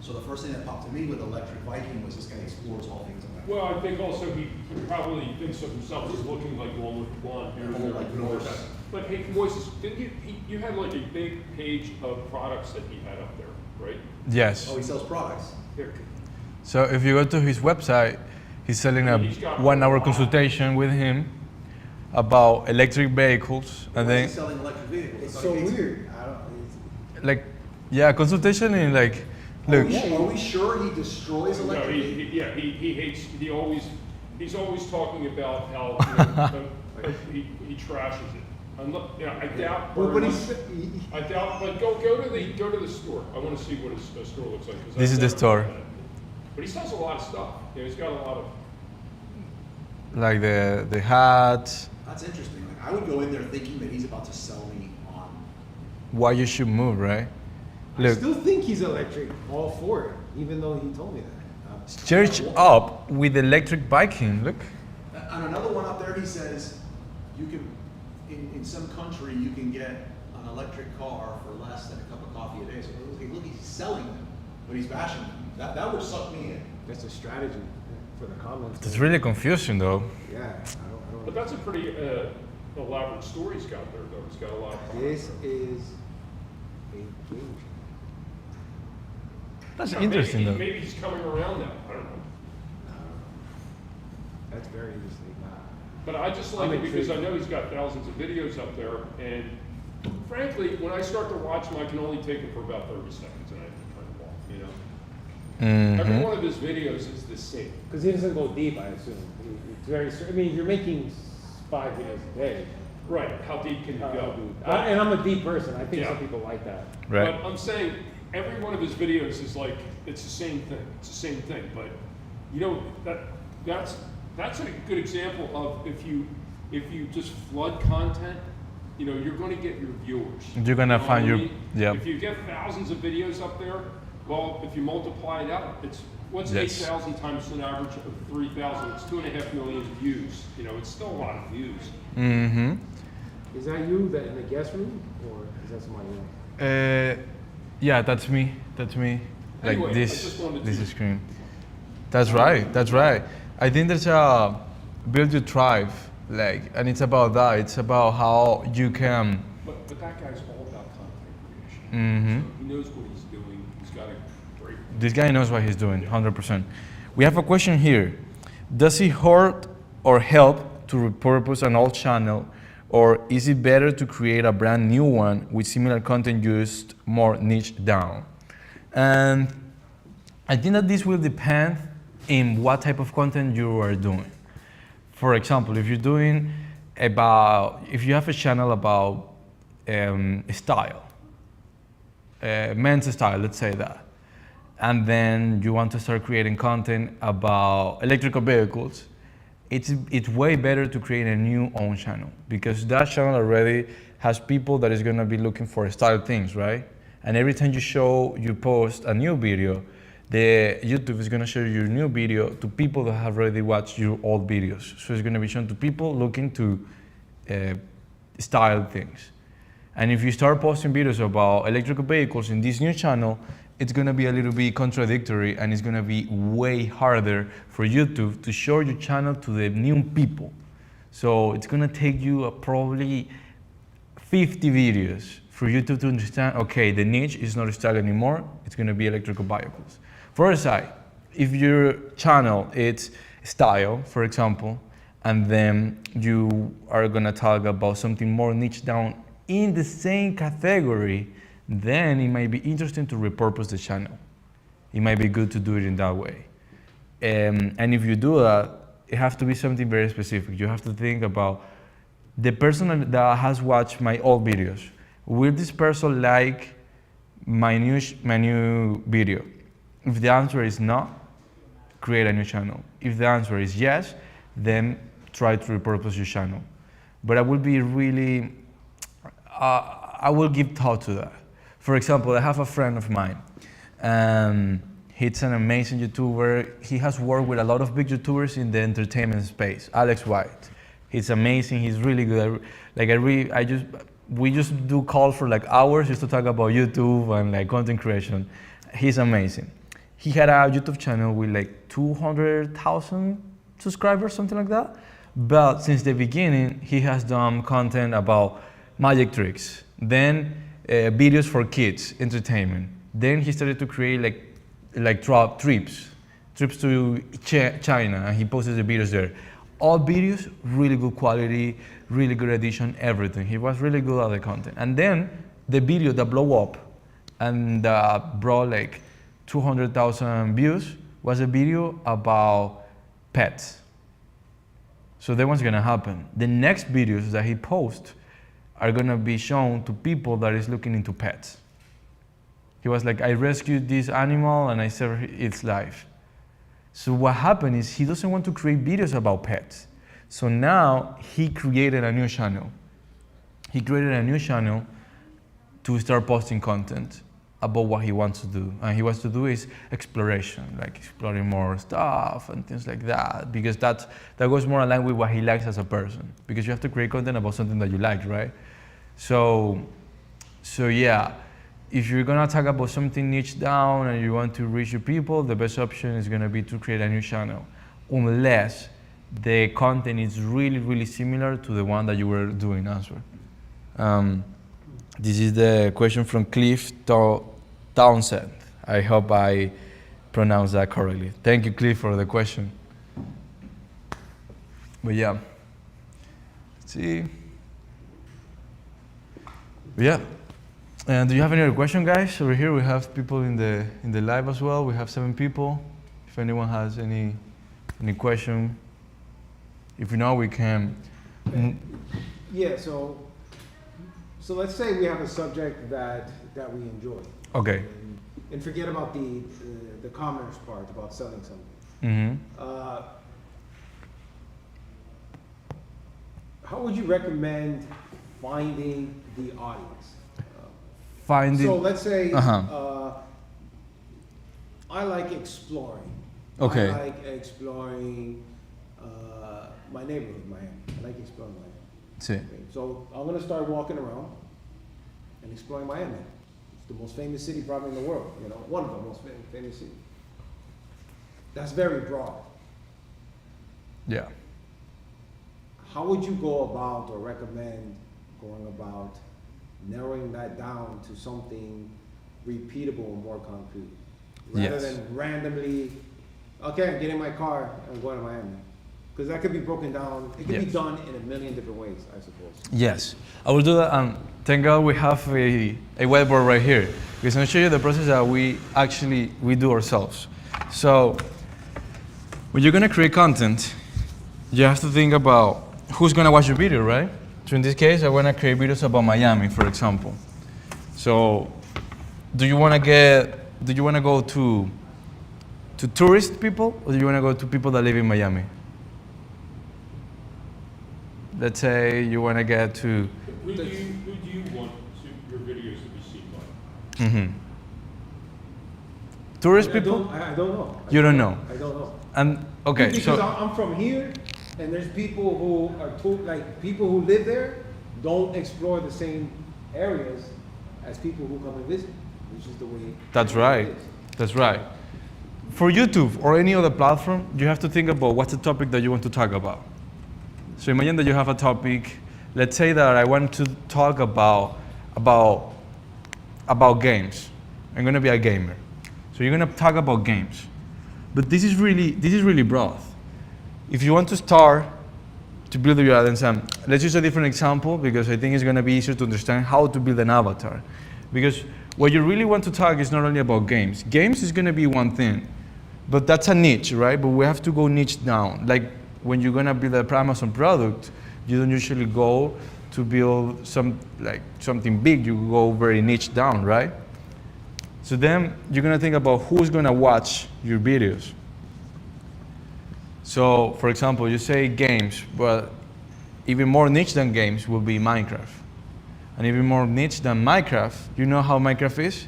[SPEAKER 6] So the first thing that popped to me with Electric Viking was this guy explores all things electric.
[SPEAKER 4] Well, I think also he probably thinks of himself as looking like one with blonde hair.
[SPEAKER 6] Oh, like Norse.
[SPEAKER 4] But hey, Moises, didn't you had like a big page of products that he had up there, right?
[SPEAKER 2] Yes.
[SPEAKER 6] Oh, he sells products.
[SPEAKER 4] Here,
[SPEAKER 2] So if you go to his website, he's selling a
[SPEAKER 4] He's got
[SPEAKER 2] 1 hour
[SPEAKER 4] a lot.
[SPEAKER 2] consultation with him about electric vehicles. And
[SPEAKER 6] Why is
[SPEAKER 2] then,
[SPEAKER 6] he selling electric vehicles?
[SPEAKER 5] It's
[SPEAKER 6] I
[SPEAKER 5] so
[SPEAKER 6] thought he hates-
[SPEAKER 5] weird.
[SPEAKER 2] like, yeah, consultation in like, look,
[SPEAKER 6] Are we sure he destroys
[SPEAKER 4] No,
[SPEAKER 6] electric vehicles?
[SPEAKER 4] he hates, he's always talking about how, he trashes it. I doubt.
[SPEAKER 5] Well, but
[SPEAKER 4] I doubt, but go to the store. I want to see what his store looks like. 'cause
[SPEAKER 2] This
[SPEAKER 4] I've
[SPEAKER 2] is the
[SPEAKER 4] never
[SPEAKER 2] store.
[SPEAKER 4] been at it. But he sells a lot of stuff. He's got a lot of.
[SPEAKER 2] like the hats,
[SPEAKER 6] That's interesting. Like, I would go in there thinking that he's about to sell me on.
[SPEAKER 2] why you should move, right?
[SPEAKER 5] I
[SPEAKER 2] Look,
[SPEAKER 5] still think he's electric, all for it, even though he told me that.
[SPEAKER 2] church up with electric Viking, look.
[SPEAKER 6] On another one up there, he says you can, in some country, you can get an electric car for less than a cup of coffee a day. So look, he's selling them, but he's bashing them. That would suck me in.
[SPEAKER 5] That's a strategy for the comments.
[SPEAKER 2] It's really confusing though.
[SPEAKER 5] Yeah, I don't.
[SPEAKER 4] But that's a pretty elaborate story he's got there, though. He's got a lot of.
[SPEAKER 5] This is a game.
[SPEAKER 2] That's
[SPEAKER 4] Yeah,
[SPEAKER 2] interesting though.
[SPEAKER 4] Maybe he's coming around now. I don't know.
[SPEAKER 5] That's very interesting.
[SPEAKER 4] But I just like
[SPEAKER 5] I'm
[SPEAKER 4] it because I
[SPEAKER 5] intrigued.
[SPEAKER 4] know he's got thousands of videos up there, and frankly, when I start to watch him, I can only take it for about 30 seconds, and I have to turn them off. You know, every one of his videos is the same.
[SPEAKER 5] Because he doesn't go deep, I assume. It's very. I mean, you're making 5 videos a day.
[SPEAKER 4] Right? How deep can you go?
[SPEAKER 5] And I'm a deep person. I think
[SPEAKER 4] Yeah.
[SPEAKER 5] some people like that.
[SPEAKER 2] Right.
[SPEAKER 4] But I'm saying every one of his videos is like it's the same thing. It's the same thing. But you know that's a good example of if you just flood content, you know, you're going to get your viewers.
[SPEAKER 2] You're gonna
[SPEAKER 4] You know
[SPEAKER 2] find
[SPEAKER 4] what I
[SPEAKER 2] your-
[SPEAKER 4] mean?
[SPEAKER 2] yeah.
[SPEAKER 4] If you get thousands of videos up there, well, if you multiply it out, it's what's
[SPEAKER 2] Yes.
[SPEAKER 4] 8,000 times an average of 3,000? It's 2.5 million views. You know, it's still a lot of views.
[SPEAKER 2] Mm-hmm.
[SPEAKER 5] Is that you that in the guest room, or is that somebody else?
[SPEAKER 2] Yeah, that's me. That's me. Like
[SPEAKER 4] Anyway, I
[SPEAKER 2] this,
[SPEAKER 4] just wanted
[SPEAKER 2] this
[SPEAKER 4] to-
[SPEAKER 2] screen. That's right. That's right. I think there's a build your tribe, like, and it's about that. It's about how you can.
[SPEAKER 4] But that guy's all about content creation.
[SPEAKER 2] Mm-hmm.
[SPEAKER 4] So he knows what he's doing. He's got a great.
[SPEAKER 2] This guy knows what he's doing, 100%. We have a question here. Does it hurt or help to repurpose an old channel, or is it better to create a brand new one with similar content used more niche down? And I think that this will depend in what type of content you are doing. For example, if you're doing if you have a channel about style, men's style, let's say that, and then you want to start creating content about electrical vehicles, it's way better to create a new own channel, because that channel already has people that is gonna be looking for style things, right? And every time you post a new video, the YouTube is gonna show your new video to people that have already watched your old videos. So it's gonna be shown to people looking to style things. And if you start posting videos about electrical vehicles in this new channel, it's gonna be a little bit contradictory, and it's gonna be way harder for YouTube to show your channel to the new people. So it's gonna take you probably 50 videos for YouTube to understand, okay, the niche is not style anymore, it's gonna be electrical vehicles. For a side, if your channel is style, for example, and then you are gonna talk about something more niche down in the same category, then it might be interesting to repurpose the channel. It might be good to do it in that way. And if you do that, it has to be something very specific. You have to think about the person that has watched my old videos. Will this person like my new video? If the answer is no, create a new channel. If the answer is yes, then try to repurpose your channel. But I will be really, I will give thought to that. For example, I have a friend of mine. He's an amazing YouTuber. He has worked with a lot of big YouTubers in the entertainment space. Alex White. He's amazing. He's really good. We just do calls for like hours just to talk about YouTube and like content creation. He's amazing. He had a YouTube channel with like 200,000 subscribers, something like that. But since the beginning, he has done content about magic tricks, then videos for kids, entertainment. Then he started to create trips to China, and he posted the videos there. All videos, really good quality, really good edition, everything. He was really good at the content. And then the video that blew up and brought like 200,000 views was a video about pets. So then what's gonna happen? The next videos that he posts are gonna be shown to people that is looking into pets. He was like, I rescued this animal and I saved its life. So what happened is he doesn't want to create videos about pets. So now he created a new channel. He created a new channel to start posting content about what he wants to do. And he wants to do is exploration, like exploring more stuff and things like that, because that goes more aligned with what he likes as a person, because you have to create content about something that you like, right? So yeah, if you're gonna talk about something niche down and you want to reach your people, the best option is gonna be to create a new channel, unless the content is really, really similar to the one that you were doing as well. This is the question from Cliff Townsend. I hope I pronounced that correctly. Thank you, Cliff, for the question. But yeah, let's see. But yeah, and do you have any other question, guys? Over here we have people in the live as well. We have 7 people. If anyone has any question, if not, we can.
[SPEAKER 5] Yeah. So let's say we have a subject that we enjoy.
[SPEAKER 2] Okay.
[SPEAKER 5] And forget about the commerce part, about selling something.
[SPEAKER 2] Mm-hmm.
[SPEAKER 5] How would you recommend finding the audience? So let's say I like exploring.
[SPEAKER 2] Okay.
[SPEAKER 5] I like exploring my neighborhood, Miami. I like exploring Miami.
[SPEAKER 2] See.
[SPEAKER 5] Okay, so I'm gonna start walking around and exploring Miami. It's the most famous city probably in the world. You know, one of the most famous cities. That's very broad.
[SPEAKER 2] Yeah.
[SPEAKER 5] How would you go about or recommend going about narrowing that down to something repeatable and more concrete? Rather than randomly, okay, I'm getting my car, I'm going to Miami. Because that could be broken down, it could be done in a million different ways, I suppose.
[SPEAKER 2] Yes, I will do that. Thank God we have a whiteboard right here, because I'm going to show you the process that we do ourselves. So when you're going to create content, you have to think about who's going to watch your video, right? So in this case, I want to create videos about Miami, for example. So do you want to go to tourist people, or do you want to go to people that live in Miami? Let's say you want to get to...
[SPEAKER 4] Who do you want your videos to be seen by?
[SPEAKER 2] Mm-hmm. Tourist people?
[SPEAKER 5] I don't know.
[SPEAKER 2] You don't know?
[SPEAKER 5] I don't know.
[SPEAKER 2] And okay,
[SPEAKER 5] because
[SPEAKER 2] so...
[SPEAKER 5] I'm from here, and there's people who are people who live there don't explore the same areas as people who come and visit, which is the way.
[SPEAKER 2] That's right.
[SPEAKER 5] It is.
[SPEAKER 2] That's right. For YouTube or any other platform, you have to think about what's the topic that you want to talk about. So imagine that you have a topic. Let's say that I want to talk about games. I'm going to be a gamer. So you're going to talk about games. But this is really broad. If you want to start to build your audience, let's use a different example because I think it's going to be easier to understand how to build an avatar. Because what you really want to talk is not only about games. Games is going to be one thing, but that's a niche, right? But we have to go niche down. Like when you're going to build an Amazon product, you don't usually go to build something big. You go very niche down, right? So then you're going to think about who's going to watch your videos. So, for example, you say games, but even more niche than games will be Minecraft. And even more niche than Minecraft, you know how Minecraft is?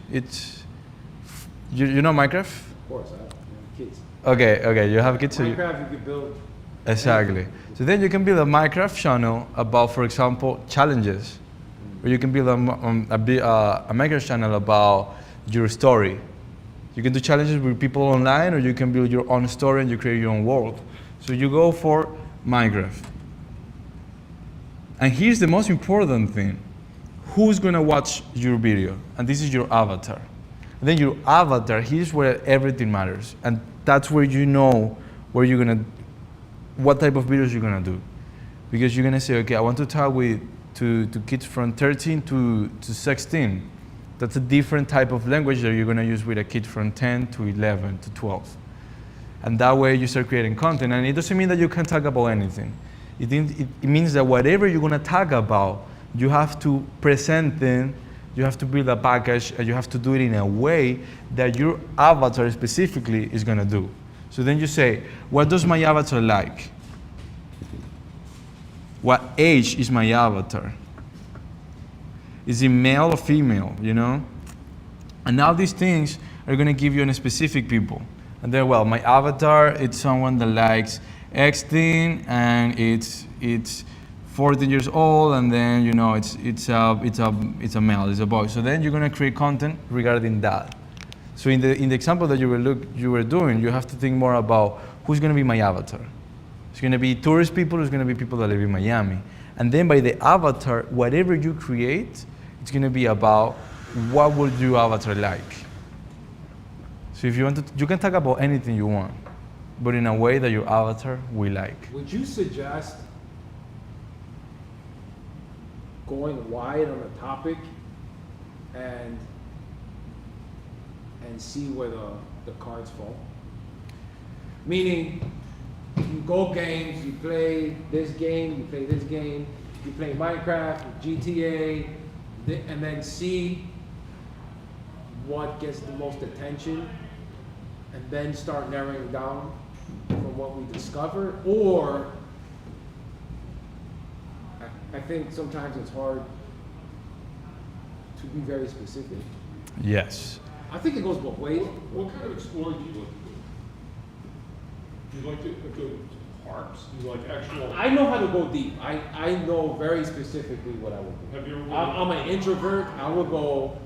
[SPEAKER 2] You know Minecraft?
[SPEAKER 5] Of course, I have kids.
[SPEAKER 2] Okay, you have kids.
[SPEAKER 5] Minecraft, you could build.
[SPEAKER 2] Exactly. So then you can build a Minecraft channel about, for example, challenges. Or you can build a Minecraft channel about your story. You can do challenges with people online, or you can build your own story and you create your own world. So you go for Minecraft. And here's the most important thing. Who's gonna watch your video? And this is your avatar. And then your avatar, here's where everything matters. And that's where you know what type of videos you're gonna do. Because you're gonna say, okay, I want to talk to kids from 13 to 16. That's a different type of language that you're going to use with a kid from 10 to 11 to 12. And that way you start creating content. And it doesn't mean that you can talk about anything. It means that whatever you're going to talk about, you have to present it, you have to build a package, and you have to do it in a way that your avatar specifically is going to do. So then you say, what does my avatar like? What age is my avatar? Is it male or female, you know? And now these things are gonna give you a specific people. And then, well, my avatar, it's someone that likes X thing, and it's 14 years old, and then you know it's a male, it's a boy. So then you're gonna create content regarding that. So in the example that you were doing, you have to think more about who's gonna be my avatar. It's gonna be tourist people, it's gonna be people that live in Miami. And then by the avatar, whatever you create, it's gonna be about what would your avatar like. So if you want to, you can talk about anything you want, but in a way that your avatar will like.
[SPEAKER 5] Would you suggest going wide on a topic and see where the cards fall? Meaning, you go games, you play this game, you play this game, you play Minecraft, GTA, and then see what gets the most attention, and then start narrowing down from what we discover. Or I think sometimes it's hard to be very specific.
[SPEAKER 2] Yes.
[SPEAKER 5] I think it goes both ways.
[SPEAKER 4] What kind of exploring do you like to do? Do you like to go to parks? Do you like actual?
[SPEAKER 5] I know how to go deep. I know very specifically what I would do.
[SPEAKER 4] Have you ever?
[SPEAKER 5] I'm an introvert. I would go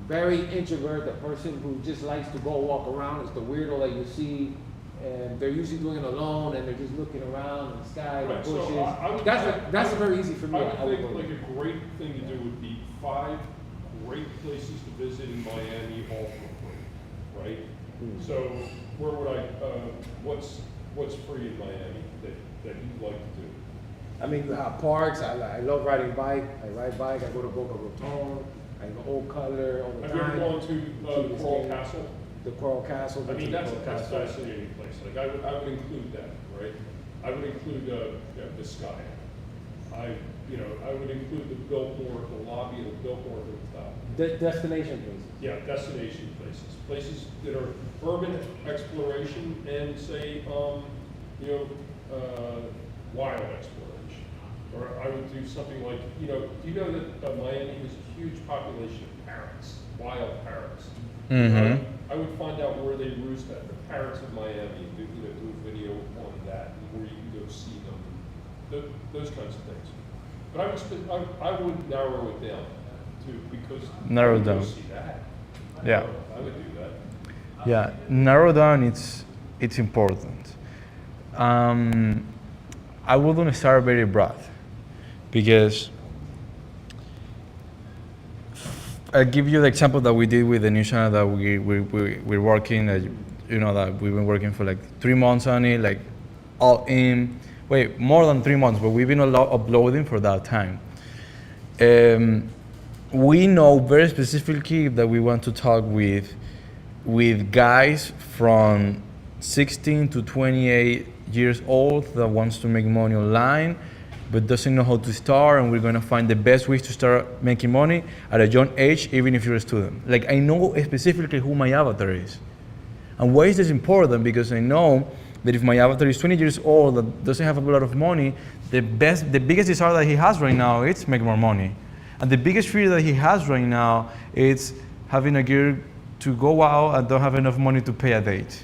[SPEAKER 5] very introvert, the person who just likes to go walk around. It's the weirdo that you see, and they're usually doing it alone, and they're just looking around in the sky, the
[SPEAKER 4] Right,
[SPEAKER 5] bushes.
[SPEAKER 4] so I would-
[SPEAKER 5] That's very easy for me.
[SPEAKER 4] I would think
[SPEAKER 5] go
[SPEAKER 4] like
[SPEAKER 5] there.
[SPEAKER 4] a great thing to do would be 5 great places to visit in Miami, all for free, right? So where would what's free in Miami that you'd like to do?
[SPEAKER 5] I mean, you have parks. I love riding bike. I ride bike. I go to Boca Raton. I go Old Cutler all the
[SPEAKER 4] Have you ever
[SPEAKER 5] time.
[SPEAKER 4] gone to the Coral Castle?
[SPEAKER 5] The Coral Castle.
[SPEAKER 4] I mean, that's a
[SPEAKER 5] Coral Castle.
[SPEAKER 4] fascinating place. Like I would include that, right? I would include the sky. I would include the Biltmore, the lobby of the Biltmore Hotel.
[SPEAKER 5] Destination places.
[SPEAKER 4] Yeah, destination places that are urban exploration and say, wild exploration. Or I would do something like, do you know that Miami has a huge population of parrots, wild parrots?
[SPEAKER 2] Mm-hmm.
[SPEAKER 4] I would find out where they roost at, the parrots of Miami, do a video on that, and where you can go see them, those kinds of things. But I would narrow it down too, because
[SPEAKER 2] Narrow
[SPEAKER 4] I would go
[SPEAKER 2] down.
[SPEAKER 4] see that.
[SPEAKER 2] Yeah.
[SPEAKER 4] I would do that.
[SPEAKER 2] Yeah, narrow down, it's important. I wouldn't start very broad, because I'll give you the example that we did with the new channel that we're working, that we've been working for like 3 months on it, like all in, more than 3 months, but we've been uploading for that time. We know very specifically that we want to talk with guys from 16 to 28 years old that wants to make money online but doesn't know how to start, and we're going to find the best ways to start making money at a young age, even if you're a student. Like, I know specifically who my avatar is. And why is this important? Because I know that if my avatar is 20 years old that doesn't have a lot of money, the biggest desire that he has right now is make more money. And the biggest fear that he has right now is having a girl to go out and don't have enough money to pay a date,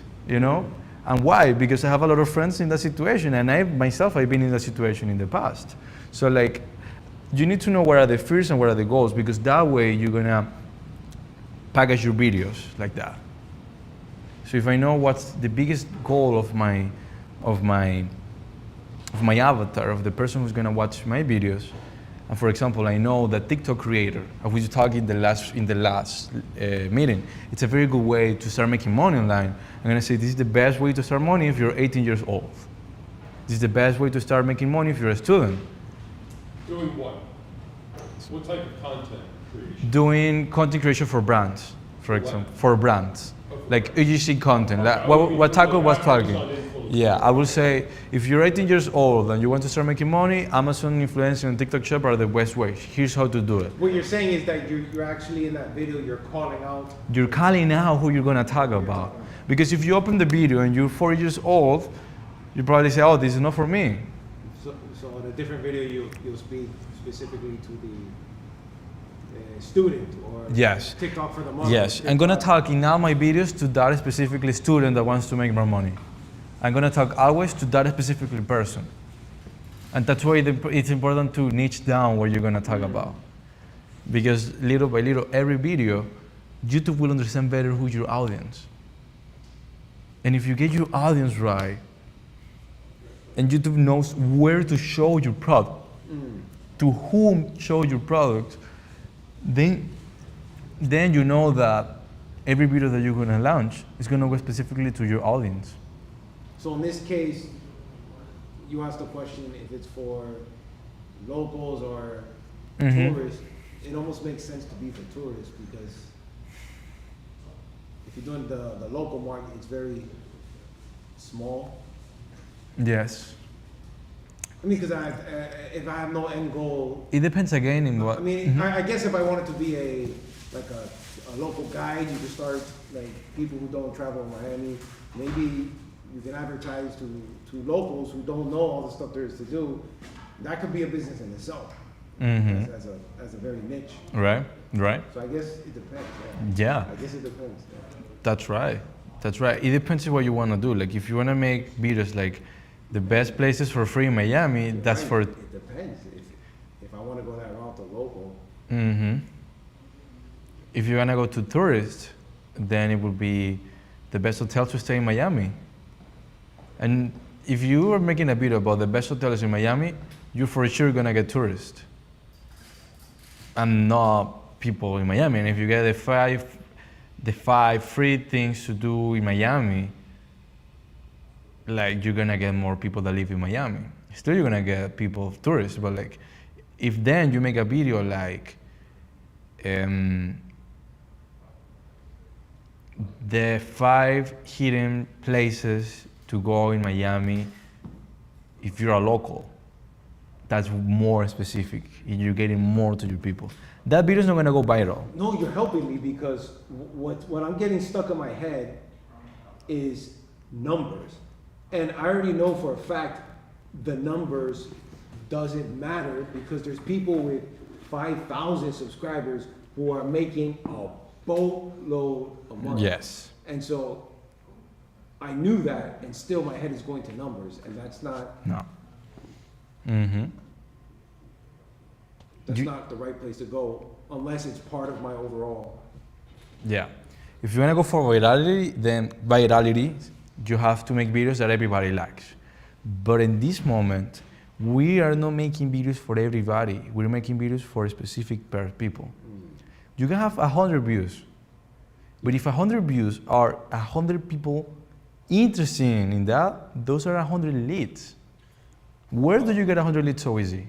[SPEAKER 2] And why? Because I have a lot of friends in that situation, and I've been in that situation in the past. So like, you need to know what are the fears and what are the goals, because that way you're gonna package your videos like that. So if I know what's the biggest goal of my avatar, of the person who's gonna watch my videos, and for example, I know that TikTok creator, of which we talked in the last meeting, it's a very good way to start making money online. I'm gonna say this is the best way to start money if you're 18 years old. This is the best way to start making money if you're a student.
[SPEAKER 4] Doing what? What type of content creation?
[SPEAKER 2] Doing content creation for brands, for example, for brands, like UGC content.
[SPEAKER 4] Okay,
[SPEAKER 2] Like what Taco was talking.
[SPEAKER 4] Amazon influencer.
[SPEAKER 2] Yeah, I will say, if you're 18 years old and you want to start making money, Amazon influencer and TikTok shop are the best way. Here's how to do it.
[SPEAKER 5] What you're saying is that you're actually in that video, you're calling out.
[SPEAKER 2] You're calling out who you're gonna talk about. Because if you open the video and you're 4 years old, you probably say, oh, this is not for me.
[SPEAKER 5] So in a different video, you'll speak specifically to the student, or
[SPEAKER 2] Yes.
[SPEAKER 5] TikTok for the mom.
[SPEAKER 2] Yes, I'm gonna talk in all my videos to that specifically student that wants to make more money. I'm gonna talk always to that specifically person. And that's why it's important to niche down what you're gonna talk about. Because little by little, every video, YouTube will understand better who's your audience. And if you get your audience right, and YouTube knows where to show your product, to whom show your product, then you know that every video that you're gonna launch is gonna go specifically to your audience.
[SPEAKER 5] So in this case, you asked the question if it's for locals or tourists. It almost makes sense to be for tourists because if you're doing the local market, it's very small.
[SPEAKER 2] Yes.
[SPEAKER 5] I mean, because if I have no end goal,
[SPEAKER 2] It depends again in what.
[SPEAKER 5] I mean, I guess if I wanted to be a local guide, you could start like people who don't travel in Miami. Maybe you can advertise to locals who don't know all the stuff there is to do. That could be a business in itself, as a very niche.
[SPEAKER 2] Right.
[SPEAKER 5] So I guess it depends.
[SPEAKER 2] Yeah.
[SPEAKER 5] I guess it depends. Yeah.
[SPEAKER 2] That's right. It depends on what you want to do. Like if you want to make videos like the best places for free in Miami, that's
[SPEAKER 5] Right.
[SPEAKER 2] for.
[SPEAKER 5] It depends. If I want to go that route to local,
[SPEAKER 2] If you're gonna go to tourists, then it would be the best hotel to stay in Miami. And if you are making a video about the best hotels in Miami, you're for sure gonna get tourists and not people in Miami. And if you get the five free things to do in Miami, like you're gonna get more people that live in Miami. Still, you're gonna get people, tourists, but like, if then you make a video like, the 5 hidden places to go in Miami if you're a local, that's more specific. You're getting more to your people. That video is not gonna go viral.
[SPEAKER 5] no, you're helping me because what I'm getting stuck in my head is numbers. And I already know for a fact the numbers doesn't matter because there's people with 5,000 subscribers who are making a boatload of money.
[SPEAKER 2] Yes.
[SPEAKER 5] And so I knew that, and still my head is going to numbers, and that's not
[SPEAKER 2] No.
[SPEAKER 5] that's
[SPEAKER 2] You-
[SPEAKER 5] not the right place to go unless it's part of my overall.
[SPEAKER 2] Yeah. If you wanna go for virality, then you have to make videos that everybody likes. But in this moment, we are not making videos for everybody. We're making videos for specific people. You can have 100 views, but if 100 views are 100 people interested in that, those are 100 leads. Where do you get 100 leads so easy?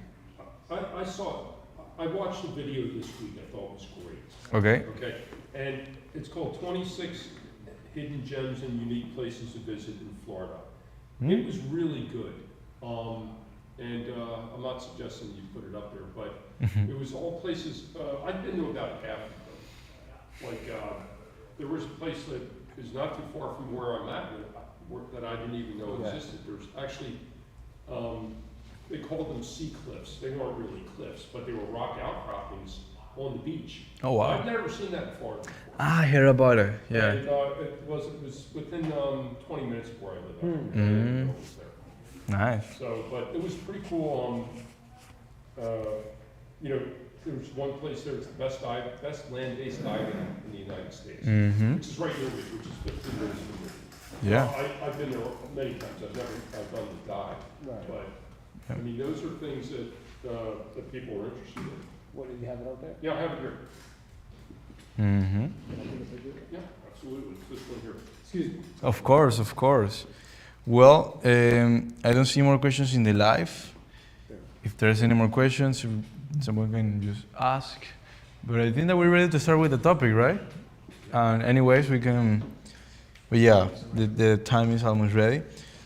[SPEAKER 4] I watched the video this week, I thought it was great.
[SPEAKER 2] Okay.
[SPEAKER 4] Okay, and it's called 26 Hidden Gems and Unique Places to Visit in Florida. It was really good. I'm not suggesting you put it up there, but it was all places, I've been to about half of them. Like, there was a place that is not too far from where I'm at, that I didn't even know existed. There's actually, they called them sea cliffs. They weren't really cliffs, but they were rock outcroppings on the beach.
[SPEAKER 2] Oh, wow.
[SPEAKER 4] I've never seen that in Florida before.
[SPEAKER 2] I hear about it. Yeah.
[SPEAKER 4] And, it was within 20 minutes before I lived there. It was there.
[SPEAKER 2] Nice.
[SPEAKER 4] So, but it was pretty cool. There was one place there, it's the best land-based diving in the United States, which is right near me, which is 15 minutes from me.
[SPEAKER 2] Yeah.
[SPEAKER 4] I've been there many times. I've done the dive, but I mean, those are things that people are interested in.
[SPEAKER 5] What, do you have it out there?
[SPEAKER 4] Yeah, I have it here.
[SPEAKER 2] Mm-hmm.
[SPEAKER 4] Yeah, absolutely. It's this one here.
[SPEAKER 5] Excuse me.
[SPEAKER 2] Of course. Well, I don't see more questions in the live. If there's any more questions, someone can just ask. But I think that we're ready to start with the topic, right? And anyways, we can. But yeah, the time is almost ready.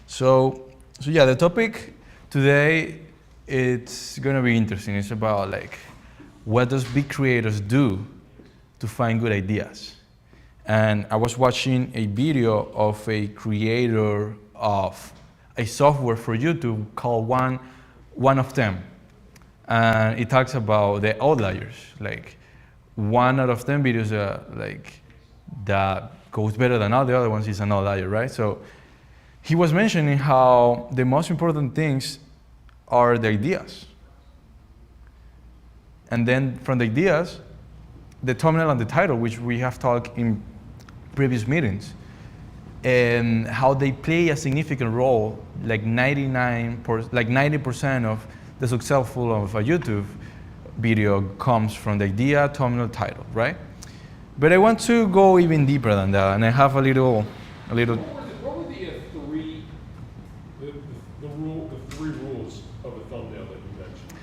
[SPEAKER 2] So yeah, the topic today, it's gonna be interesting. It's about like, what does big creators do to find good ideas? And I was watching a video of a creator of a software for YouTube called One of Them. And it talks about the outliers, like 1 out of 10 videos that goes better than all the other ones is an outlier, right? So he was mentioning how the most important things are the ideas. And then from the ideas, the thumbnail and the title, which we have talked in previous meetings, and how they play a significant role, like 90% of the successful of a YouTube video comes from the idea, thumbnail, title, right? But I want to go even deeper than that, and I have a little.
[SPEAKER 4] What were the three rules of a thumbnail that you mentioned?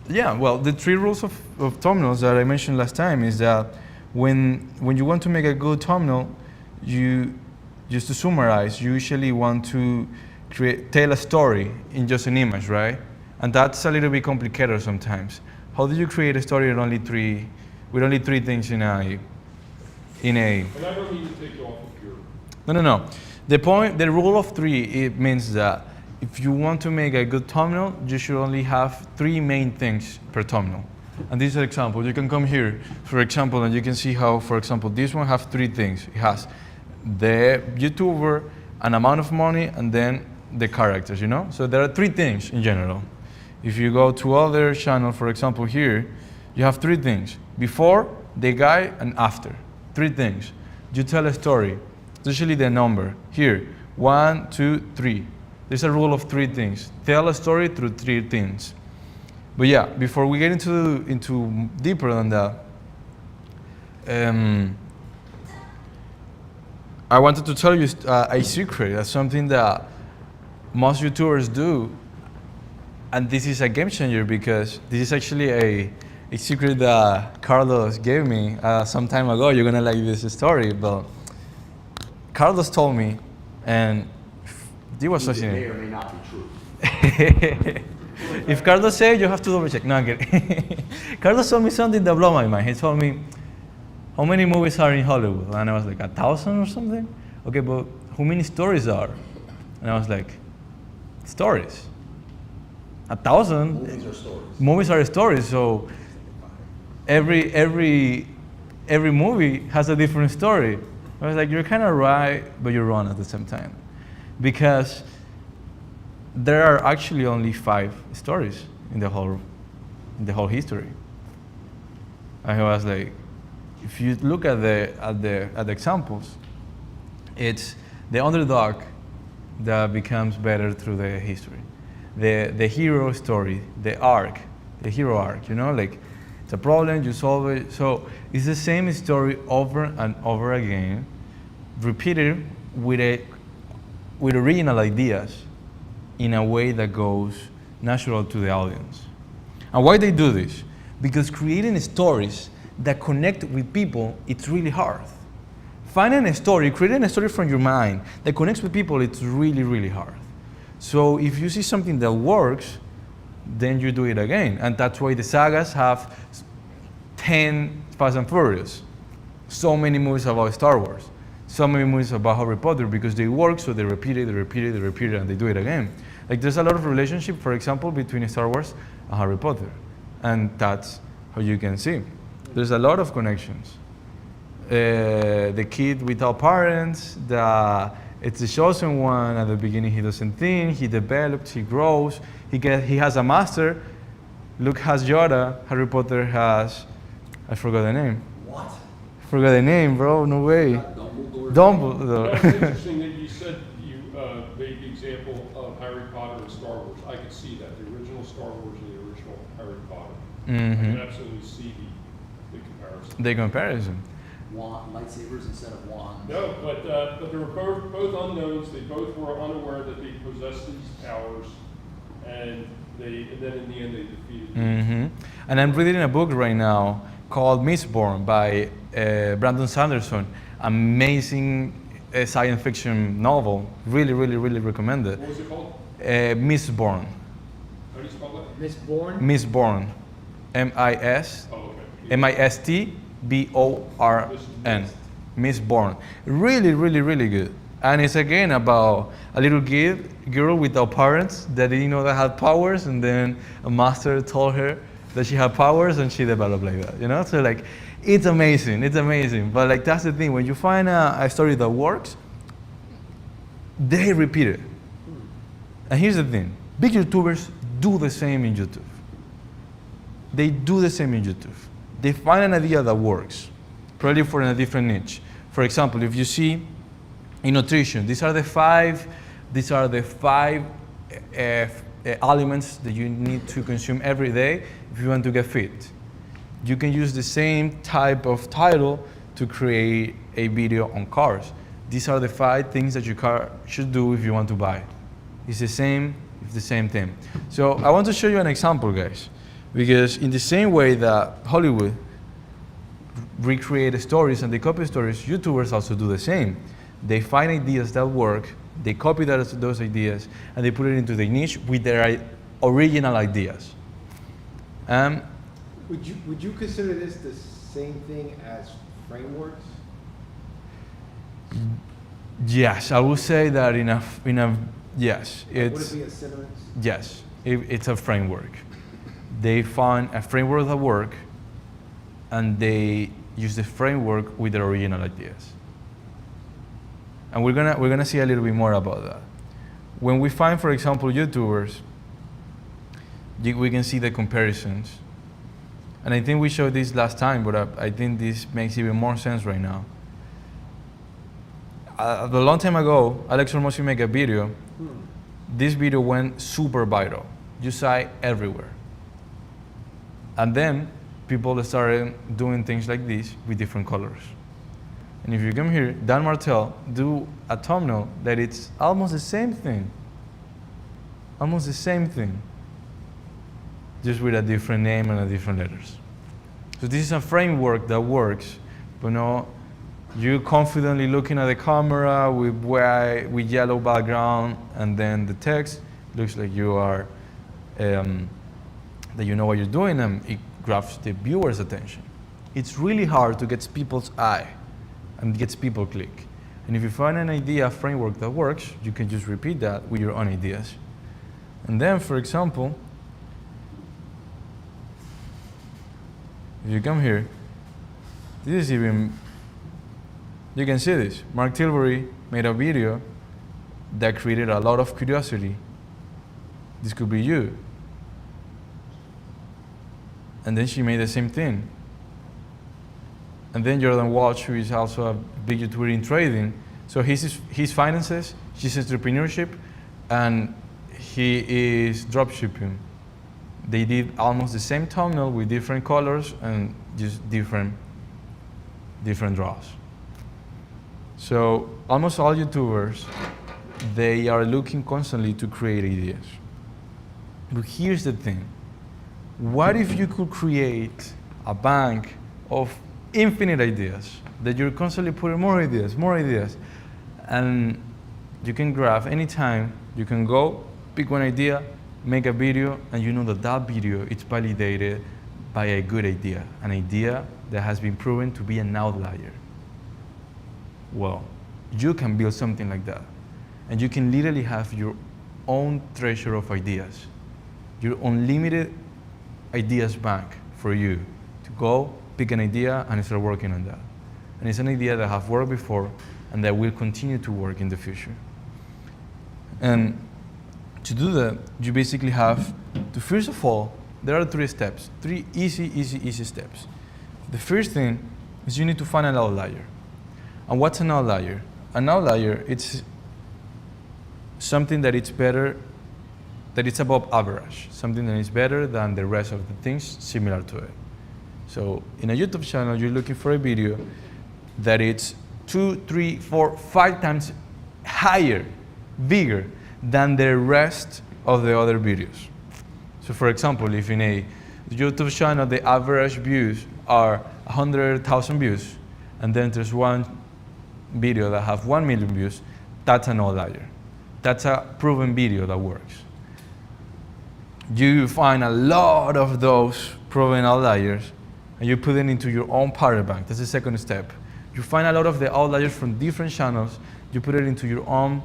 [SPEAKER 2] Yeah, well, the 3 rules of thumbnails that I mentioned last time is that when you want to make a good thumbnail, just to summarize, you usually want to tell a story in just an image, right? And that's a little bit complicated sometimes. How do you create a story with only three things in a?
[SPEAKER 4] And I don't mean to take you off of your.
[SPEAKER 2] No. The rule of 3, it means that if you want to make a good thumbnail, you should only have 3 main things per thumbnail. And this is an example. You can come here, for example, and you can see how, for example, this one has 3 things. It has the YouTuber, an amount of money, and then the characters, you know? So there are 3 things in general. If you go to other channel, for example, here, you have 3 things. Before, the guy, and after. 3 things. You tell a story, usually the number. Here, 1, 2, 3. There's a rule of 3 things. Tell a story through 3 things. But yeah, before we get into deeper than that, I wanted to tell you a secret, something that most YouTubers do, and this is a game changer because this is actually a secret that Carlos gave me some time ago. You're gonna like this story, but Carlos told me, and this was fascinating.
[SPEAKER 7] May or may not be true.
[SPEAKER 2] If Carlos said, you have to double check. No, I'm kidding. Carlos told me something that blew my mind. He told me, how many movies are in Hollywood? And I was like, 1,000 or something? Okay, but how many stories are? And I was like, stories? 1,000?
[SPEAKER 7] Movies are stories.
[SPEAKER 2] Movies are stories, so every movie has a different story. I was like, you're kind of right, but you're wrong at the same time. Because there are actually only 5 stories in the whole history. And I was like, if you look at the examples, it's the underdog that becomes better through the history. The hero story, the hero arc, you know, like it's a problem, you solve it. So it's the same story over and over again, repeated with original ideas in a way that goes natural to the audience. And why they do this? Because creating stories that connect with people, it's really hard. Finding a story, creating a story from your mind that connects with people, it's really, really hard. So if you see something that works, then you do it again. And that's why the sagas have 10 Fast and Furious, so many movies about Star Wars, so many movies about Harry Potter, because they work, so they repeat it, and they do it again. Like there's a lot of relationship, for example, between Star Wars and Harry Potter. And that's how you can see. There's a lot of connections. The kid without parents, it's the chosen one. At the beginning, he doesn't think, he develops, he grows, he has a master. Luke has Yoda, Harry Potter has, I forgot the name.
[SPEAKER 7] What?
[SPEAKER 2] Forgot the name, bro, no way. Dumbledore.
[SPEAKER 4] That's interesting that you said you made the example of Harry Potter and Star Wars. I could see that, the original Star Wars and the original Harry Potter. I can absolutely see the comparison.
[SPEAKER 2] The comparison.
[SPEAKER 7] Lightsabers instead of wands.
[SPEAKER 4] No, but they were both unknowns. They both were unaware that they possessed these powers, and then in the end they defeated them.
[SPEAKER 2] And I'm reading a book right now called Mistborn by Brandon Sanderson. Amazing science fiction novel. Really, really, really recommend it.
[SPEAKER 4] What was it called?
[SPEAKER 2] Mistborn.
[SPEAKER 4] How do you spell that?
[SPEAKER 5] Mistborn?
[SPEAKER 2] Mistborn. M-I-S-B-O-R-N. Mistborn. Really, really, really good. And it's again about a little girl without parents that didn't know that had powers, and then a master told her that she had powers, and she developed like that. You know, so like, it's amazing. It's amazing. But like that's the thing. When you find a story that works, they repeat it. And here's the thing: big YouTubers do the same in YouTube. They do the same in YouTube. They find an idea that works, probably for a different niche. For example, if you see in nutrition, these are the five elements that you need to consume every day if you want to get fit. You can use the same type of title to create a video on cars. These are the 5 things that your car should do if you want to buy. It's the same thing. So I want to show you an example, guys, because in the same way that Hollywood recreate stories and they copy stories, YouTubers also do the same. They find ideas that work, they copy those ideas, and they put it into the niche with their original ideas.
[SPEAKER 5] Would you consider this the same thing as frameworks?
[SPEAKER 2] Yes, I would say that yes.
[SPEAKER 5] Would it be a synonym?
[SPEAKER 2] Yes, it's a framework. They find a framework that works, and they use the framework with their original ideas. And we're gonna see a little bit more about that. When we find, for example, YouTubers, we can see the comparisons. And I think we showed this last time, but I think this makes even more sense right now. A long time ago, Alex Hormozzi made a video. This video went super viral. You saw it everywhere. And then people started doing things like this with different colors. And if you come here, Dan Martell do a thumbnail that it's almost the same thing. Almost the same thing. Just with a different name and a different letters. So this is a framework that works, but no, you confidently looking at the camera with yellow background, and then the text looks like you are, that you know what you're doing, and it grabs the viewer's attention. It's really hard to get people's eye and gets people click. And if you find an idea framework that works, you can just repeat that with your own ideas. And then, for example, if you come here, this is even, you can see this. Mark Tilbury made a video that created a lot of curiosity. This could be you. And then she made the same thing. And then Jordan Walsh, who is also a big YouTuber in trading. So his finances, his entrepreneurship, and he is dropshipping. They did almost the same thumbnail with different colors and just different draws. So almost all YouTubers, they are looking constantly to create ideas. But here's the thing. What if you could create a bank of infinite ideas that you're constantly putting more ideas, and you can grab anytime, you can go, pick one idea, make a video, and you know that that video is validated by a good idea, an idea that has been proven to be an outlier. Well, you can build something like that, and you can literally have your own treasure of ideas, your unlimited ideas bank for you to go pick an idea and start working on that. And it's an idea that have worked before and that will continue to work in the future. And to do that, you basically have to, first of all, there are 3 steps, 3 easy steps. The first thing is you need to find an outlier. And what's an outlier? An outlier, it's something that it's better, that it's above average, something that is better than the rest of the things similar to it. So in a YouTube channel, you're looking for a video that it's 2, 3, 4, 5 times higher, bigger than the rest of the other videos. So for example, if in a YouTube channel, the average views are 100,000 views, and then there's one video that have 1 million views, that's an outlier. That's a proven video that works. You find a lot of those proven outliers, and you put it into your own power bank. That's the second step. You find a lot of the outliers from different channels, you put it into your own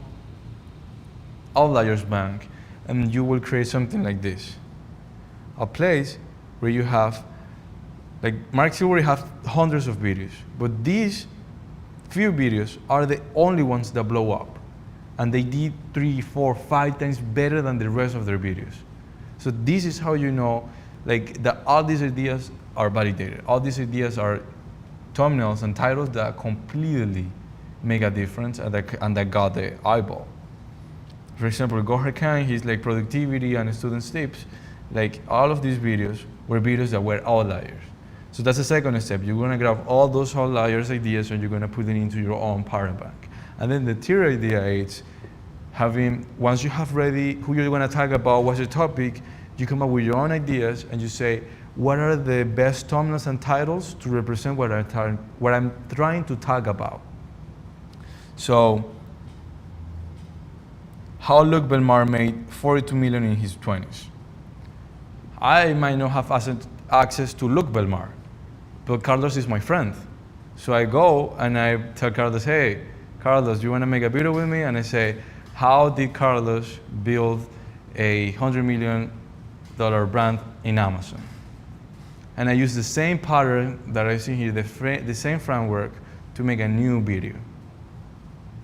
[SPEAKER 2] outliers bank, and you will create something like this. A place where you have, like Mark Silver have hundreds of videos, but these few videos are the only ones that blow up. And they did 3, 4, 5 times better than the rest of their videos. So this is how you know, like, that all these ideas are validated. All these ideas are thumbnails and titles that completely make a difference and that got the eyeball. For example, Gohar Khan, he's like productivity and students tips. Like, all of these videos were videos that were outliers. So that's the second step. You're gonna grab all those outliers ideas and you're gonna put them into your own parent bank. And then the third idea is once you have ready who you're gonna talk about, what's the topic, you come up with your own ideas and you say, what are the best thumbnails and titles to represent what I'm trying to talk about? So, how Luke Belmar made 42 million in his 20s. I might not have access to Luke Belmar, but Carlos is my friend. So I go and I tell Carlos, hey, Carlos, do you want to make a video with me? And I say, how did Carlos build a $100 million brand in Amazon? And I use the same pattern that I see here, the same framework, to make a new video.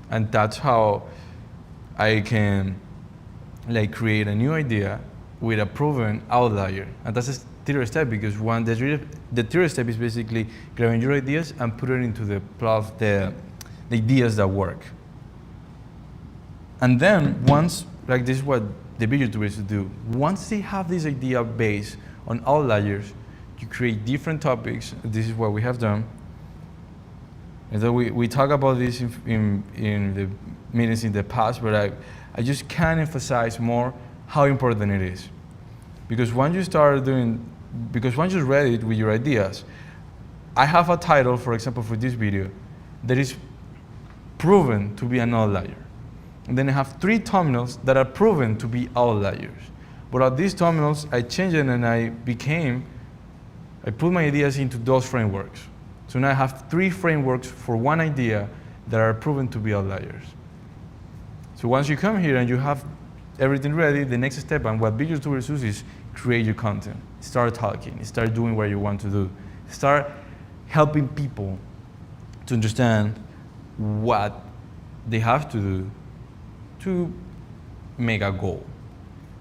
[SPEAKER 2] And that's how I can like create a new idea with a proven outlier. And that's the third step, because the third step is basically grabbing your ideas and put it into the ideas that work. And then once, like this is what the big YouTubers do, once they have this idea based on outliers, you create different topics. This is what we have done. And so we talk about this in the meetings in the past, but I just can't emphasize more how important it is. Because once you're ready with your ideas, I have a title, for example, for this video, that is proven to be an outlier. And then I have 3 thumbnails that are proven to be outliers. But of these thumbnails, I changed it and I put my ideas into those frameworks. So now I have 3 frameworks for one idea that are proven to be outliers. So once you come here and you have everything ready, the next step and what big YouTubers do is create your content. Start talking, start doing what you want to do. Start helping people to understand what they have to do to make a goal.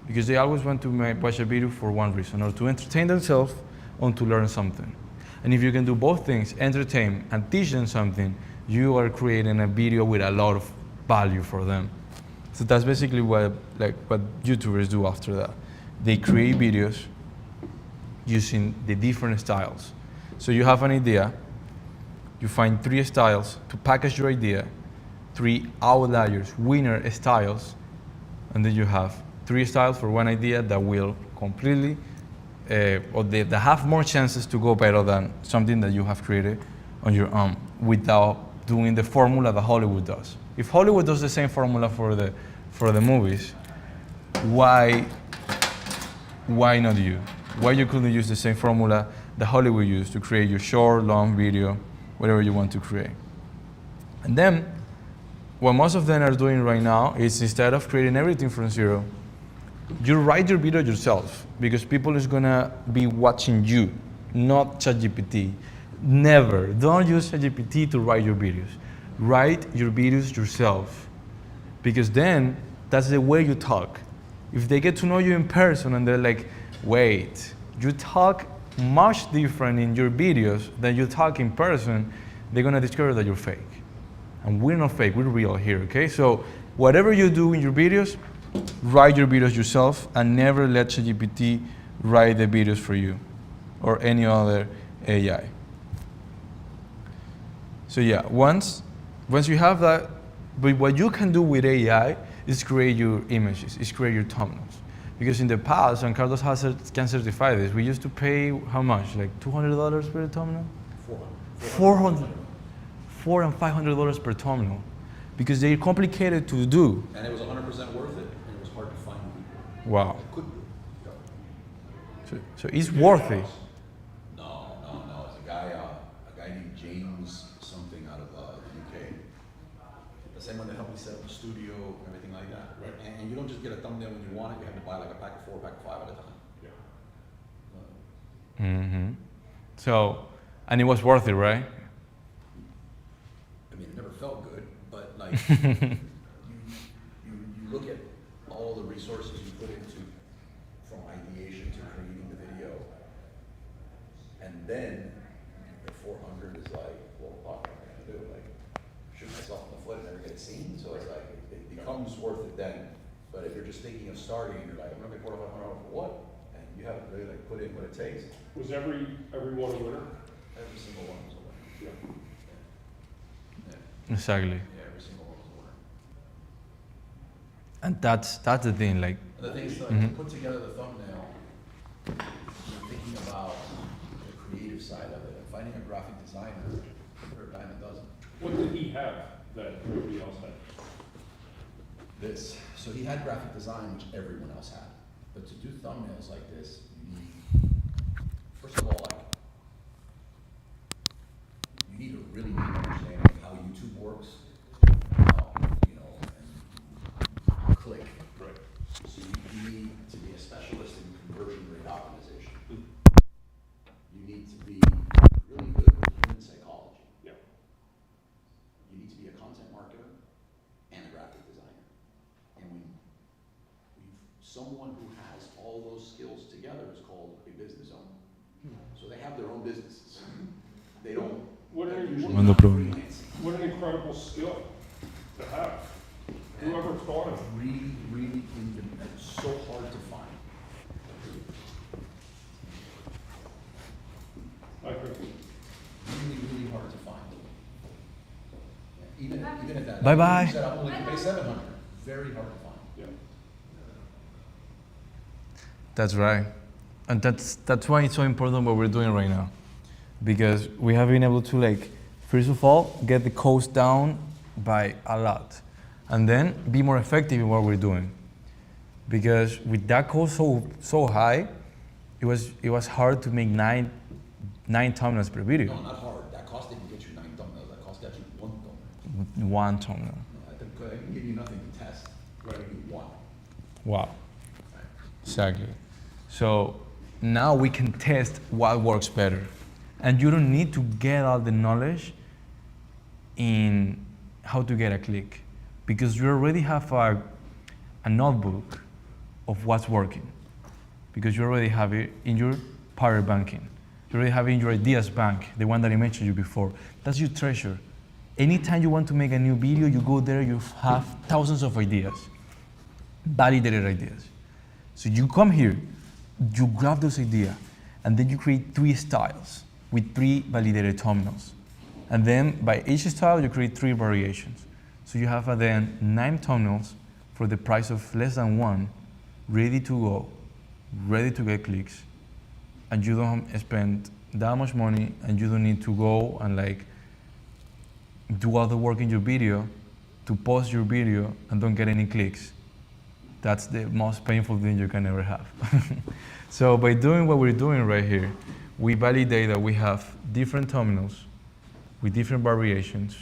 [SPEAKER 2] Because they always want to watch a video for one reason, or to entertain themselves or to learn something. And if you can do both things, entertain and teach them something, you are creating a video with a lot of value for them. So that's basically what YouTubers do after that. They create videos using the different styles. So you have an idea, you find 3 styles to package your idea, 3 outliers, winner styles, and then you have 3 styles for one idea that will completely, or they have more chances to go better than something that you have created on your own without doing the formula that Hollywood does. If Hollywood does the same formula for the movies, why not you? Why you couldn't use the same formula that Hollywood used to create your short, long video, whatever you want to create? And then, what most of them are doing right now is, instead of creating everything from zero, you write your video yourself, because people is gonna be watching you, not ChatGPT. Never. Don't use ChatGPT to write your videos. Write your videos yourself, because then that's the way you talk. If they get to know you in person and they're like, wait, you talk much different in your videos than you talk in person, they're gonna discover that you're fake. And we're not fake, we're real here, okay? So whatever you do in your videos, write your videos yourself and never let ChatGPT write the videos for you or any other AI. So yeah, once you have that, but what you can do with AI is create your images, is create your thumbnails. Because in the past, and Carlos can certify this, we used to pay how much? Like $200 per thumbnail? $400 and $500 per thumbnail. Because they're complicated to do.
[SPEAKER 7] And it was 100% worth it, and it was hard to find people.
[SPEAKER 2] Wow.
[SPEAKER 7] It could be.
[SPEAKER 2] So it's worth it.
[SPEAKER 7] No. It's a guy named James something out of the UK. The same one that helped me set up the studio and everything like that.
[SPEAKER 4] Right.
[SPEAKER 7] And you don't just get a thumbnail when you want it. You have to buy like a pack of 4, pack of 5 at a time.
[SPEAKER 4] Yeah.
[SPEAKER 2] Mm-hmm. So, and it was worth it, right?
[SPEAKER 7] I mean, it never felt good, but like you look at all the resources you put into from idea creating the video. And then the 400 is like, well, fuck, what am I gonna do? Like, shoot myself in the foot and never get it seen? So it's like, it becomes worth it then. But if you're just thinking of starting, you're like, I'm gonna pay $4,500 for what? And you haven't really like put in what it takes.
[SPEAKER 4] Was every one a winner?
[SPEAKER 7] Every single one was a winner.
[SPEAKER 4] Yeah.
[SPEAKER 7] Yeah,
[SPEAKER 2] Exactly.
[SPEAKER 7] yeah, every single one was a winner.
[SPEAKER 2] And that's the thing, like,
[SPEAKER 7] And the thing is, like,
[SPEAKER 2] Mhm.
[SPEAKER 7] to put together the thumbnail, you're thinking about the creative side of it, and finding a graphic designer for a dime a dozen.
[SPEAKER 4] What did he have that nobody else had?
[SPEAKER 7] This, so he had graphic design, which everyone else had, but to do thumbnails like this, you need, first of all, like, you need a really deep understanding of how YouTube works, you know, and click.
[SPEAKER 4] Right.
[SPEAKER 7] So you need to be a specialist in conversion rate optimization. You need to be really good with human psychology.
[SPEAKER 4] Yeah.
[SPEAKER 7] You need to be a content marketer and a graphic designer. And someone who has all those skills together is called a business owner. So they have their own businesses. They don't.
[SPEAKER 4] What
[SPEAKER 7] they're
[SPEAKER 4] are you-
[SPEAKER 7] usually
[SPEAKER 2] No
[SPEAKER 7] not
[SPEAKER 2] problem.
[SPEAKER 7] freelancing.
[SPEAKER 4] What an incredible skill to have. Whoever thought of it.
[SPEAKER 7] Really, it's so hard to find.
[SPEAKER 4] I could,
[SPEAKER 7] Really hard to find. Yeah, even at that.
[SPEAKER 2] Bye-bye.
[SPEAKER 7] You said I'm only gonna pay 700. Very hard to find.
[SPEAKER 4] yeah.
[SPEAKER 2] that's right. And that's why it's so important what we're doing right now. Because we have been able to, like, first of all, get the cost down by a lot. And then be more effective in what we're doing. Because with that cost so high, it was hard to make nine thumbnails per video.
[SPEAKER 7] No, not hard. That cost didn't get you 9 thumbnails. That cost got you 1 thumbnail.
[SPEAKER 2] One thumbnail.
[SPEAKER 7] I can give you nothing to test. I can give you 1.
[SPEAKER 2] Wow. Exactly. So now we can test what works better. And you don't need to get all the knowledge in how to get a click, because you already have a notebook of what's working, because you already have it in your power banking. You already have it in your ideas bank, the one that I mentioned you before. That's your treasure. Anytime you want to make a new video, you go there, you have thousands of ideas, validated ideas. So you come here, you grab those ideas, and then you create 3 styles with 3 validated thumbnails. And then by each style, you create 3 variations. So you have then 9 thumbnails for the price of less than 1, ready to go, ready to get clicks, and you don't spend that much money, and you don't need to go and like do all the work in your video to post your video and don't get any clicks. That's the most painful thing you can ever have. So by doing what we're doing right here, we validate that we have different thumbnails with different variations,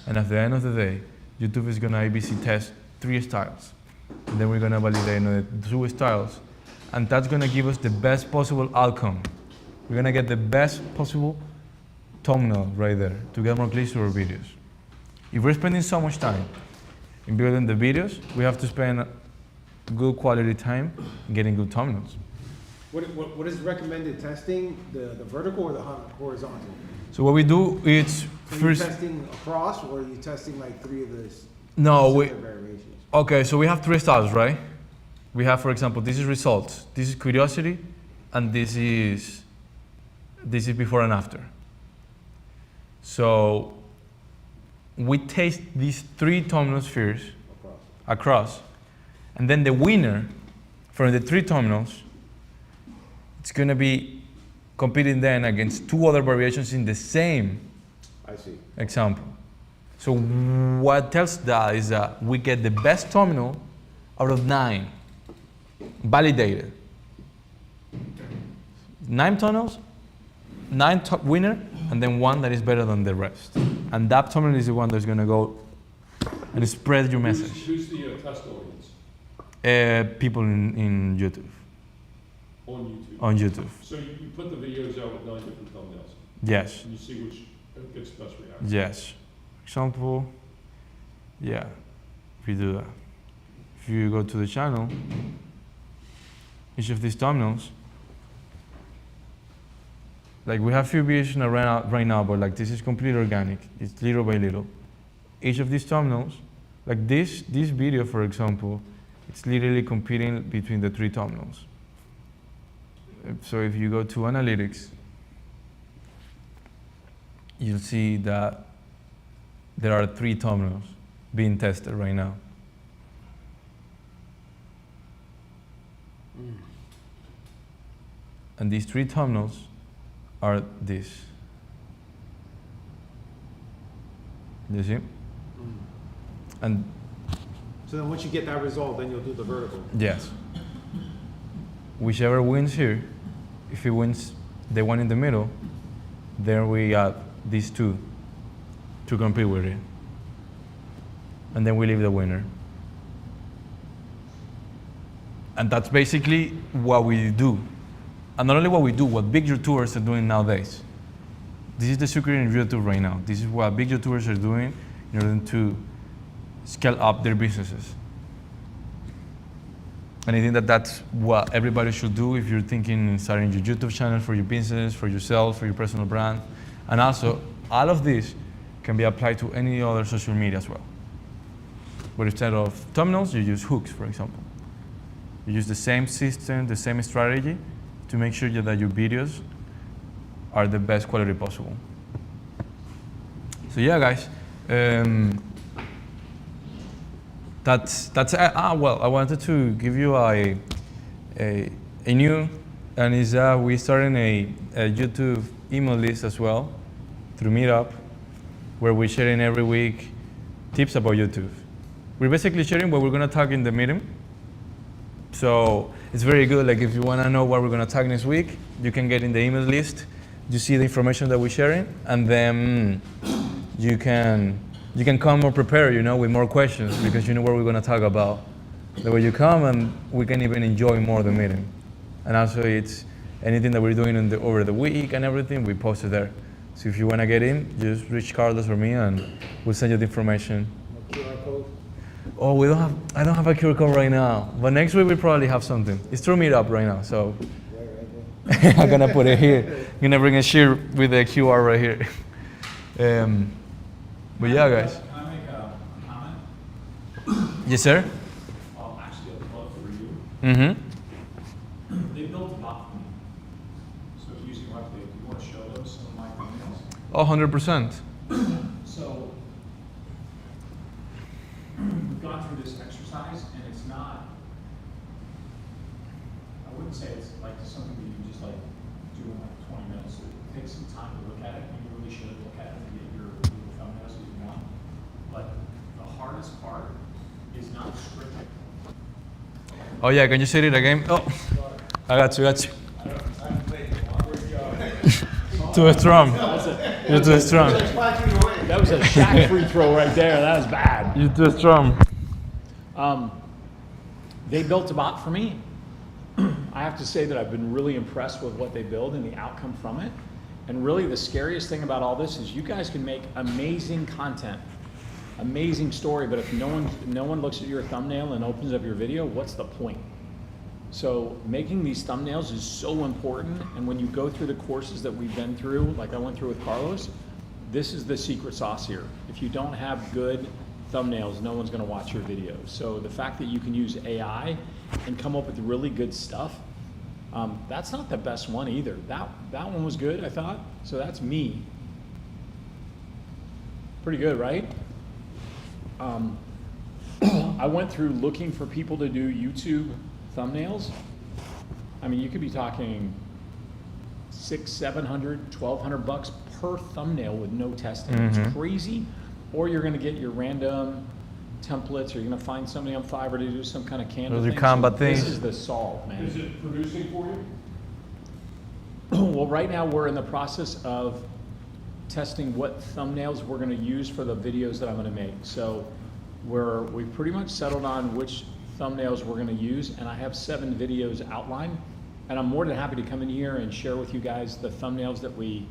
[SPEAKER 2] and at the end of the day, YouTube is gonna ABC test 3 styles. And then we're gonna validate another 2 styles, and that's gonna give us the best possible outcome. We're gonna get the best possible thumbnail right there to get more clicks to our videos. If we're spending so much time in building the videos, we have to spend good quality time in getting good thumbnails.
[SPEAKER 5] What is recommended testing, the vertical or the horizontal?
[SPEAKER 2] So what we do is
[SPEAKER 5] So you're
[SPEAKER 2] first,
[SPEAKER 5] testing across, or are you testing like 3 of the
[SPEAKER 2] no, we,
[SPEAKER 5] similar variations?
[SPEAKER 2] okay, so we have 3 styles, right? We have, for example, this is results, this is curiosity, and this is before and after. So we taste these 3 thumbnails first across, and then the winner from the 3 thumbnails, it's gonna be competing then against 2 other variations in the same
[SPEAKER 5] I see.
[SPEAKER 2] example. So what tells that is that we get the best thumbnail out of 9, validated. 9 thumbnails, 9 top winner, and then 1 that is better than the rest. And that thumbnail is the one that's gonna go and spread your message.
[SPEAKER 4] Who's the test audience
[SPEAKER 2] People in YouTube,
[SPEAKER 4] on YouTube?
[SPEAKER 2] on YouTube.
[SPEAKER 4] So you put the videos out with 9 different thumbnails,
[SPEAKER 2] Yes,
[SPEAKER 4] and you see which gets the best reaction.
[SPEAKER 2] yes. Example, yeah, if you do that. If you go to the channel, each of these thumbnails Like we have few videos right now, but like this is completely organic. It's little by little. Each of these thumbnails, like this video, for example, it's literally competing between the 3 thumbnails. So if you go to analytics, you'll see that there are 3 thumbnails being tested right now. And these 3 thumbnails are this. You see? And
[SPEAKER 5] So then once you get that result, then you'll do the vertical.
[SPEAKER 2] yes. Whichever wins here, if it wins the one in the middle, then we add these 2 to compete with it. And then we leave the winner. And that's basically what we do. And not only what we do, what big YouTubers are doing nowadays. This is the secret in YouTube right now. This is what big YouTubers are doing in order to scale up their businesses. And I think that that's what everybody should do if you're thinking in starting your YouTube channel for your business, for yourself, for your personal brand. And also, all of this can be applied to any other social media as well. But instead of thumbnails, you use hooks, for example. You use the same system, the same strategy to make sure that your videos are the best quality possible. So yeah, guys, that's well, I wanted to give you a new, and is we started a YouTube email list as well through Meetup, where we're sharing every week tips about YouTube. We're basically sharing what we're gonna talk in the meeting. So it's very good. Like if you wanna know what we're gonna talk next week, you can get in the email list. You see the information that we're sharing, and then you can come more prepared, you know, with more questions because you know what we're gonna talk about. The way you come, and we can even enjoy more the meeting. And also, it's anything that we're doing over the week and everything, we post it there. So if you wanna get in, just reach Carlos or me, and we'll send you the information.
[SPEAKER 5] QR code.
[SPEAKER 2] Oh, I don't have a QR code right now, but next week we probably have something. It's through Meetup right now, so. I'm gonna put it here. I'm gonna bring a sheet with the QR right here. But yeah, guys.
[SPEAKER 8] Can I make a comment?
[SPEAKER 2] Yes, sir.
[SPEAKER 8] Actually, a plug for you.
[SPEAKER 2] Mm-hmm.
[SPEAKER 8] They built a bot for me. So if using Webpage, do you want to show them some of my thumbnails?
[SPEAKER 2] Oh, 100%.
[SPEAKER 8] So we've gone through this exercise, and it's not, I wouldn't say it's like something that you can just like do in like 20 minutes. It takes some time to look at it, and you really should look at it to get your thumbnails as you want. But the hardest part is not scripting.
[SPEAKER 2] Oh yeah, can you say it again? Oh, I got you. Too strong. You're too strong.
[SPEAKER 1] That was a Shaq free throw right there. That was bad.
[SPEAKER 2] You're too strong.
[SPEAKER 1] They built a bot for me. I have to say that I've been really impressed with what they build and the outcome from it. And really the scariest thing about all this is you guys can make amazing content, amazing story, but if no one looks at your thumbnail and opens up your video, what's the point? So making these thumbnails is so important, and when you go through the courses that we've been through, like I went through with Carlos, this is the secret sauce here. If you don't have good thumbnails, no one's gonna watch your videos. So the fact that you can use AI and come up with really good stuff, that's not the best one either. That one was good, I thought. So that's me. Pretty good, right? I went through looking for people to do YouTube thumbnails. I mean, you could be talking $600, $700, $1,200 per thumbnail with no testing.
[SPEAKER 2] Mm-hmm.
[SPEAKER 1] It's crazy. Or you're gonna get your random templates, or you're gonna find somebody on Fiverr to do some kind of Canva
[SPEAKER 2] Those are
[SPEAKER 1] thing.
[SPEAKER 2] Canva
[SPEAKER 1] So
[SPEAKER 2] things.
[SPEAKER 1] This is the solve, man.
[SPEAKER 4] Is it producing for you?
[SPEAKER 1] Well, right now we're in the process of testing what thumbnails we're gonna use for the videos that I'm gonna make. So we've pretty much settled on which thumbnails we're gonna use, and I have 7 videos outlined. And I'm more than happy to come in here and share with you guys the thumbnails that we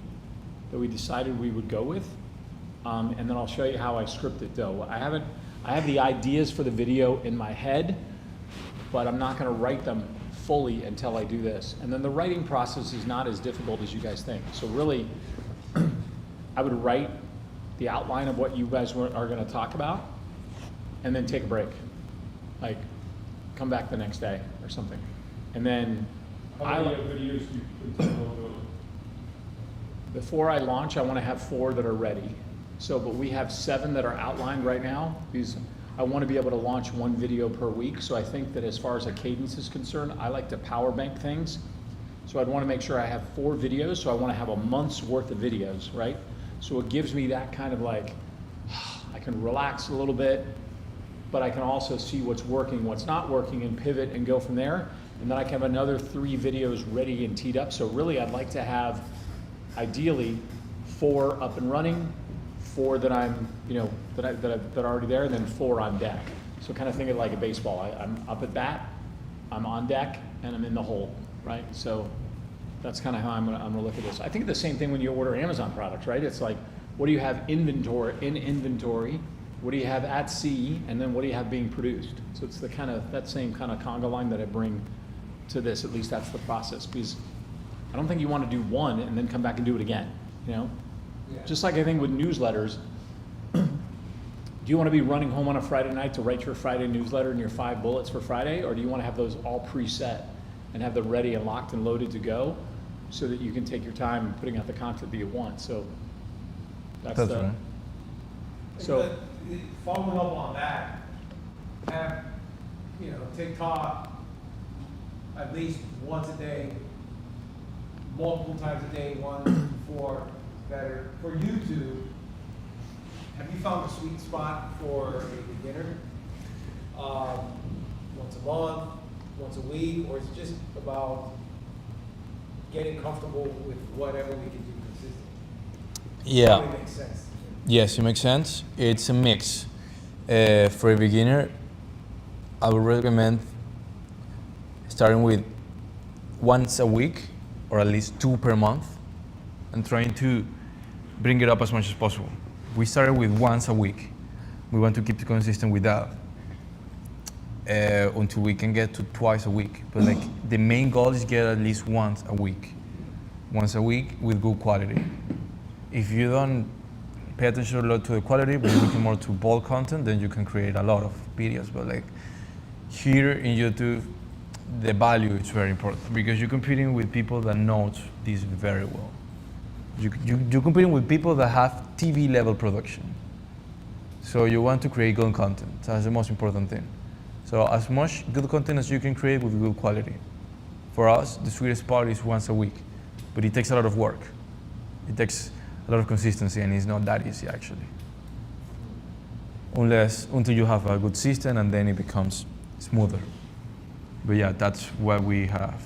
[SPEAKER 1] decided we would go with. And then I'll show you how I script it though. I have the ideas for the video in my head, but I'm not gonna write them fully until I do this. And then the writing process is not as difficult as you guys think. So really, I would write the outline of what you guys are gonna talk about, and then take a break. Like, come back the next day or something. And then
[SPEAKER 4] How many videos do you intend on doing?
[SPEAKER 1] before I launch, I wanna have 4 that are ready. So, but we have 7 that are outlined right now. I wanna be able to launch 1 video per week. So I think that as far as a cadence is concerned, I like to power bank things. So I'd wanna make sure I have 4 videos. So I wanna have a month's worth of videos, right? So it gives me that kind of like, I can relax a little bit, but I can also see what's working, what's not working, and pivot and go from there. And then I can have another 3 videos ready and teed up. So really, I'd like to have, ideally, 4 up and running, 4 that I'm, that are already there, and then 4 on deck. So kind of think of it like a baseball. I'm up at bat, I'm on deck, and I'm in the hole, right? So that's kind of how I'm gonna look at this. I think the same thing when you order Amazon products, right? It's like, what do you have in inventory? What do you have at sea? And then what do you have being produced? So it's the kind of, that same kind of conga line that I bring to this. At least that's the process, because I don't think you want to do one and then come back and do it again, Just like I think with newsletters, do you want to be running home on a Friday night to write your Friday newsletter and your 5 bullets for Friday? Or do you want to have those all preset and have them ready and locked and loaded to go so that you can take your time putting out the content that you want? So that's
[SPEAKER 2] right.
[SPEAKER 1] So
[SPEAKER 5] Following up on that, have, TikTok at least once a day, multiple times a day, 1 for better. For YouTube, have you found a sweet spot for a beginner? Once a month, once a week, or is it just about getting comfortable with whatever we can do consistently?
[SPEAKER 2] Yeah.
[SPEAKER 5] It makes sense.
[SPEAKER 2] Yes, it makes sense. It's a mix. For a beginner, I would recommend starting with once a week, or at least 2 per month, and trying to bring it up as much as possible. We started with once a week. We want to keep consistent with that until we can get to twice a week. But the main goal is get at least once a week with good quality. If you don't pay attention a lot to the quality, but you're looking more to bulk content, then you can create a lot of videos. But here in YouTube, the value is very important because you're competing with people that know this very well. You're competing with people that have TV level production. So you want to create good content. That's the most important thing. So as much good content as you can create with good quality. For us, the sweet spot is once a week, but it takes a lot of work. It takes a lot of consistency, and it's not that easy actually. Until you have a good system, and then it becomes smoother. But yeah, that's what we have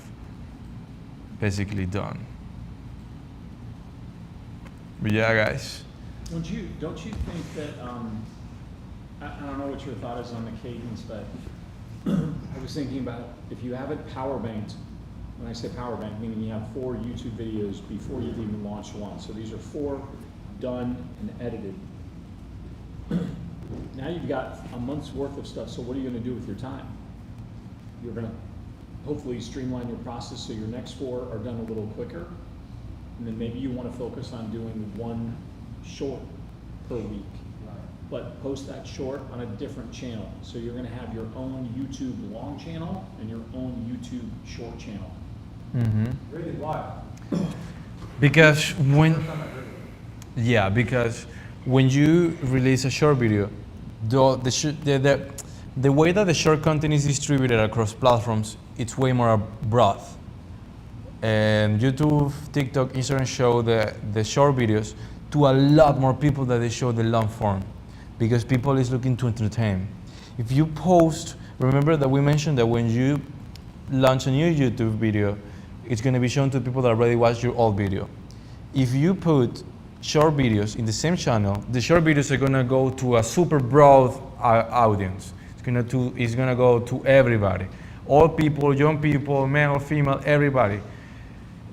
[SPEAKER 2] basically done. But yeah, guys.
[SPEAKER 1] don't you think that, I don't know what your thought is on the cadence, but I was thinking about if you have it power banked, when I say power bank, meaning you have 4 YouTube videos before you've even launched one. So these are 4 done and edited. Now you've got a month's worth of stuff, so what are you gonna do with your time? You're gonna hopefully streamline your process so your next 4 are done a little quicker. And then maybe you wanna focus on doing 1 short per week. But post that short on a different channel. So you're gonna have your own YouTube long channel and your own YouTube short channel.
[SPEAKER 2] Mm-hmm.
[SPEAKER 5] Really, why?
[SPEAKER 2] Because when you release a short video, the way that the short content is distributed across platforms, it's way more broad. And YouTube, TikTok, Instagram show the short videos to a lot more people than they show the long form, because people is looking to entertain. If you post, remember that we mentioned that when you launch a new YouTube video, it's going to be shown to people that already watched your old video. If you put short videos in the same channel, the short videos are going to go to a super broad audience. It's going to go to everybody. Old people, young people, male, female, everybody.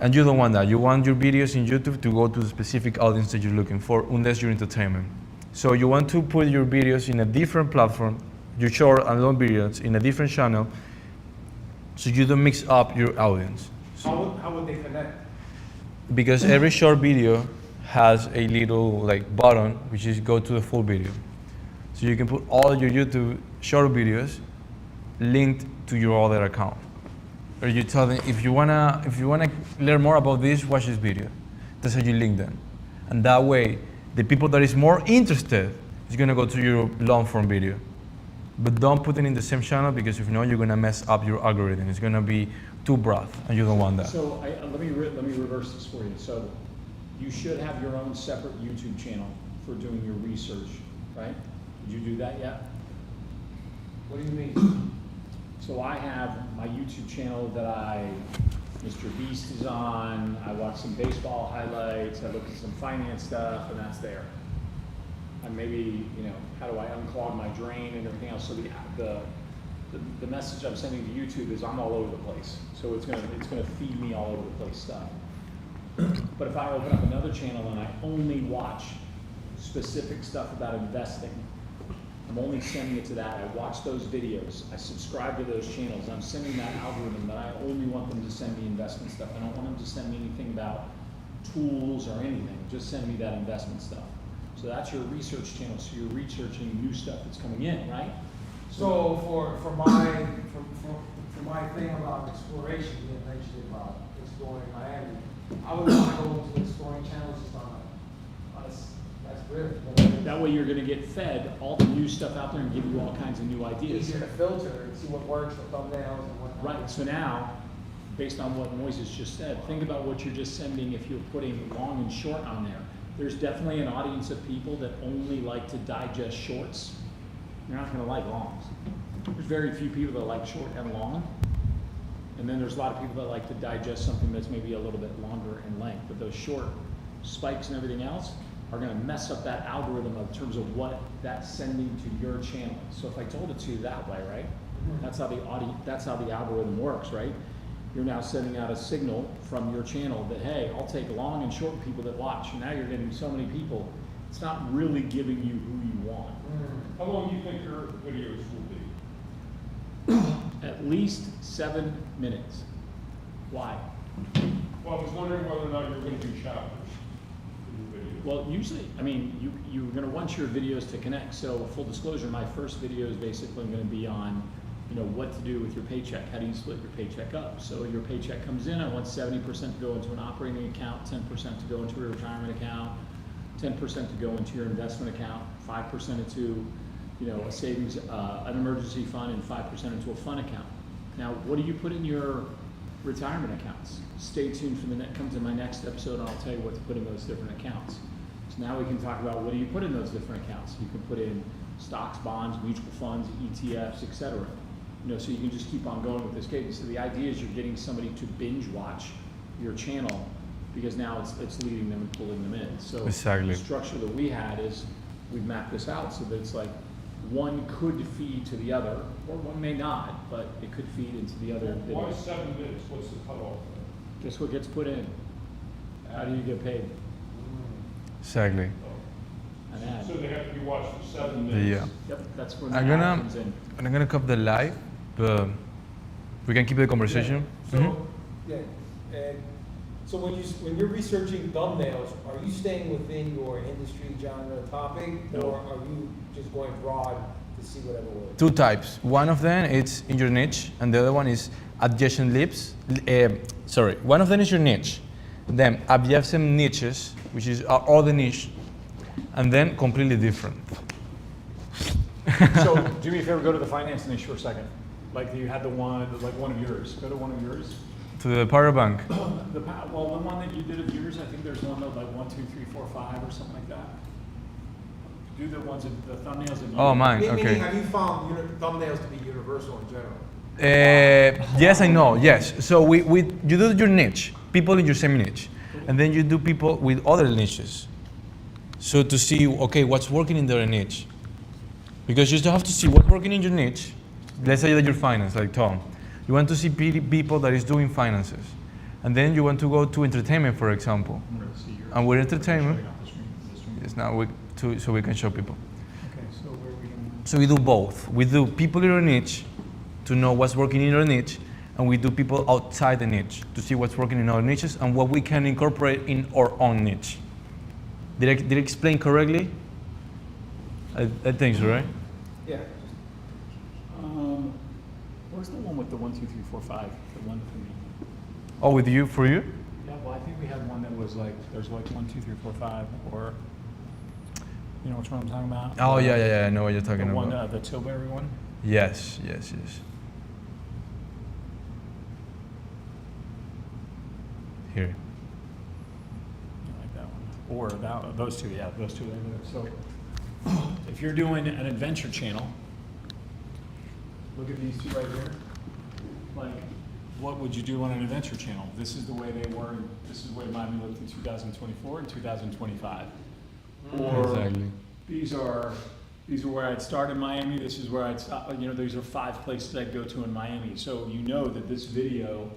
[SPEAKER 2] And you don't want that. You want your videos in YouTube to go to the specific audience that you're looking for, unless you're entertainment. So you want to put your videos in a different platform, your short and long videos in a different channel, so you don't mix up your audience.
[SPEAKER 5] How would they connect?
[SPEAKER 2] Because every short video has a little like button which is go to the full video. So you can put all your YouTube short videos linked to your other account. Or you tell them if you wanna learn more about this, watch this video. That's how you link them. And that way the people that is more interested is gonna go to your long form video. But don't put it in the same channel because if not you're gonna mess up your algorithm. It's gonna be too broad and you don't want that.
[SPEAKER 1] So let me reverse this for you. So you should have your own separate YouTube channel for doing your research, right? Did you do that yet?
[SPEAKER 5] What do you mean?
[SPEAKER 1] So I have my YouTube channel that Mr. Beast is on, I watch some baseball highlights, I look at some finance stuff, and that's there. And maybe, how do I unclog my drain and everything else? So the message I'm sending to YouTube is I'm all over the place. So it's gonna feed me all over the place stuff. But if I open up another channel and I only watch specific stuff about investing, I'm only sending it to that. I watch those videos. I subscribe to those channels. I'm sending that algorithm that I only want them to send me investment stuff. I don't want them to send me anything about tools or anything. Just send me that investment stuff. So that's your research channel. So you're researching new stuff that's coming in, right?
[SPEAKER 5] So for my thing about exploration, you had mentioned about exploring Miami. I would want to go into exploring channels just on a that's brilliant.
[SPEAKER 1] That way you're going to get fed all the new stuff out there and give you all kinds of new ideas.
[SPEAKER 5] Easier to filter and see what works, the thumbnails and whatnot.
[SPEAKER 1] Right, so now, based on what Moises just said, think about what you're just sending if you're putting long and short on there. There's definitely an audience of people that only like to digest shorts. You're not going to like longs. There's very few people that like short and long. And then there's a lot of people that like to digest something that's maybe a little bit longer in length. But those short spikes and everything else are going to mess up that algorithm in terms of what that's sending to your channel. So if I told it to you that way, right? That's how the algorithm works, right? You're now sending out a signal from your channel that, hey, I'll take long and short people that watch. And now you're getting so many people. It's not really giving you who you want.
[SPEAKER 4] How long do you think your videos will be?
[SPEAKER 1] At least 7 minutes. Why?
[SPEAKER 4] Well, I was wondering whether or not you're going to do chapters in your videos.
[SPEAKER 1] Well, usually, you're going to want your videos to connect. So full disclosure, my first video is basically going to be on, what to do with your paycheck. How do you split your paycheck up? So your paycheck comes in, I want 70% to go into an operating account, 10% to go into a retirement account, 10% to go into your investment account, 5% into, a savings, an emergency fund, and 5% into a fund account. Now, what do you put in your retirement accounts? Stay tuned for come to my next episode, and I'll tell you what to put in those different accounts. So now we can talk about what do you put in those different accounts. You can put in stocks, bonds, mutual funds, ETFs, etc. So you can just keep on going with this cadence. So the idea is you're getting somebody to binge watch your channel because now it's leading them and pulling them in. So
[SPEAKER 2] exactly.
[SPEAKER 1] The structure that we had is we've mapped this out so that it's like one could feed to the other, or one may not, but it could feed into the other.
[SPEAKER 4] Why 7 minutes? What's the cutoff?
[SPEAKER 1] Guess what gets put in? How do you get paid?
[SPEAKER 2] Exactly.
[SPEAKER 1] An ad.
[SPEAKER 4] So they have to be watched for 7 minutes.
[SPEAKER 2] Yeah.
[SPEAKER 1] Yep, that's where the
[SPEAKER 2] I'm
[SPEAKER 1] ad
[SPEAKER 2] gonna
[SPEAKER 1] comes in.
[SPEAKER 2] cut the live, but we can keep the conversation.
[SPEAKER 5] And so when you're researching thumbnails, are you staying within your industry genre topic,
[SPEAKER 1] No.
[SPEAKER 5] or are you just going broad to see whatever works?
[SPEAKER 2] Two types. One of them is in your niche, and the other one is adjacent lips. One of them is your niche, then adjacent niches, which is all the niche, and then completely different.
[SPEAKER 1] So do me a favor, go to the finance niche for a second. Like you had one of yours. Go to one of yours.
[SPEAKER 2] To the power bank.
[SPEAKER 1] The one that you did of yours, I think there's one of like 1, 2, 3, 4, 5 or something like that. Do the ones that the thumbnails that you.
[SPEAKER 2] Oh, mine.
[SPEAKER 5] Meaning,
[SPEAKER 2] Okay.
[SPEAKER 5] have you found thumbnails to be universal in general?
[SPEAKER 2] Yes, I know. Yes. So you do your niche, people in your same niche, and then you do people with other niches. So to see, okay, what's working in their niche, because you still have to see what's working in your niche. Let's say that you're finance, like Tom. You want to see people that is doing finances, and then you want to go to entertainment, for example. And with entertainment, yes, now so we can show people.
[SPEAKER 1] Okay, so where we can.
[SPEAKER 2] So we do both. We do people in your niche to know what's working in your niche, and we do people outside the niche to see what's working in our niches and what we can incorporate in our own niche. Did I explain correctly? I think so, right?
[SPEAKER 5] Yeah.
[SPEAKER 1] Where's the one with the 1, 2, 3, 4, 5? The one for me.
[SPEAKER 2] Oh, with you, for you?
[SPEAKER 1] Yeah, well, I think we had one that was like, there's like 1, 2, 3, 4, 5, or, you know which one I'm talking about?
[SPEAKER 2] Oh, yeah, I know what you're talking
[SPEAKER 1] The one,
[SPEAKER 2] about.
[SPEAKER 1] the Tilbury one?
[SPEAKER 2] Yes. Here.
[SPEAKER 1] I like that one. Or those two, yeah, those two. So if you're doing an adventure channel, look at these two right here. Like, what would you do on an adventure channel? This is the way they were, this is the way Miami looked in 2024 and 2025. Or
[SPEAKER 2] Exactly.
[SPEAKER 1] these are where I'd start in Miami, this is where I'd stop, these are 5 places I'd go to in Miami. So you know that this video,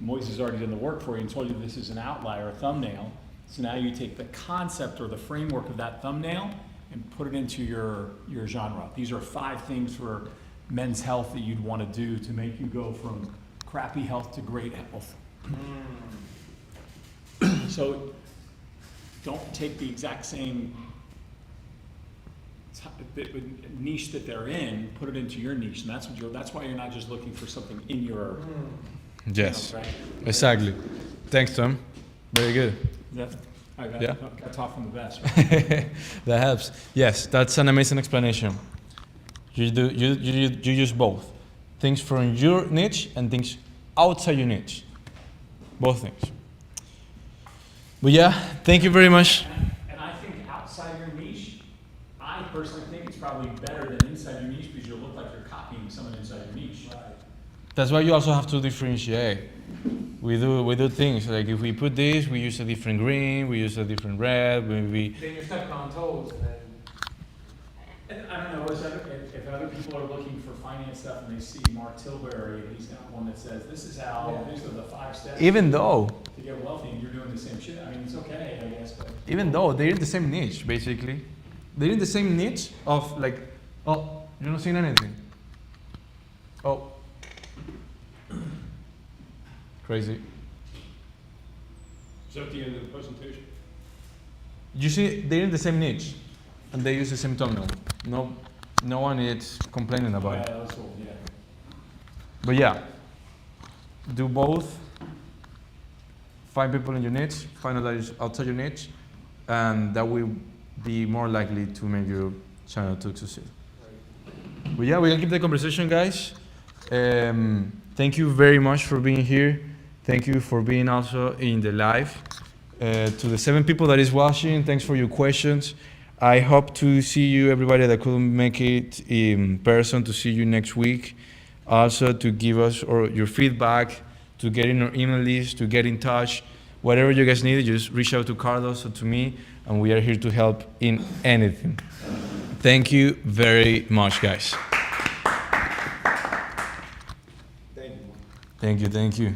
[SPEAKER 1] Moises has already done the work for you and told you this is an outlier, a thumbnail. So now you take the concept or the framework of that thumbnail and put it into your genre. These are 5 things for men's health that you'd want to do to make you go from crappy health to great health. So don't take the exact same niche that they're in, put it into your niche, and that's why you're not just looking for something in your
[SPEAKER 2] Yes,
[SPEAKER 1] channel, right?
[SPEAKER 2] exactly. Thanks, Tom. Very good.
[SPEAKER 1] I
[SPEAKER 2] Yeah.
[SPEAKER 1] got taught from the best, right?
[SPEAKER 2] That helps. Yes, that's an amazing explanation. You use both things from your niche and things outside your niche, both things. But yeah, thank you very much.
[SPEAKER 1] And I think outside your niche, I personally think it's probably better than inside your niche because you'll look like you're copying someone inside your niche.
[SPEAKER 2] That's why you also have to differentiate. We do things like if we put this, we use a different green, we use a different red.
[SPEAKER 5] Then you're stepping on toes, and then.
[SPEAKER 1] And I don't know, if other people are looking for finance stuff and they see Mark Tilbury and he's got one that says, this is how, these are the 5 steps
[SPEAKER 2] even though
[SPEAKER 1] to get wealthy, and you're doing the same shit. I mean, it's okay, I guess, but.
[SPEAKER 2] they're in the same niche, basically. They're in the same niche of like, oh, you're not seeing anything. Oh. Crazy.
[SPEAKER 4] Is that the end of the presentation?
[SPEAKER 2] You see, they're in the same niche, and they use the same thumbnail. No one is complaining about it.
[SPEAKER 1] Yeah, that's cool, yeah.
[SPEAKER 2] But yeah, do both. Find people in your niche, find others outside your niche, and that will be more likely to make your channel to succeed. But yeah, we can keep the conversation, guys. Thank you very much for being here. Thank you for being also in the live. To the 7 people that is watching, thanks for your questions. I hope to see you, everybody that couldn't make it in person, to see you next week. Also to give us your feedback, to get in our email list, to get in touch. Whatever you guys need, just reach out to Carlos or to me, and we are here to help in anything. Thank you very much, guys.
[SPEAKER 5] Thank you.
[SPEAKER 2] Thank you.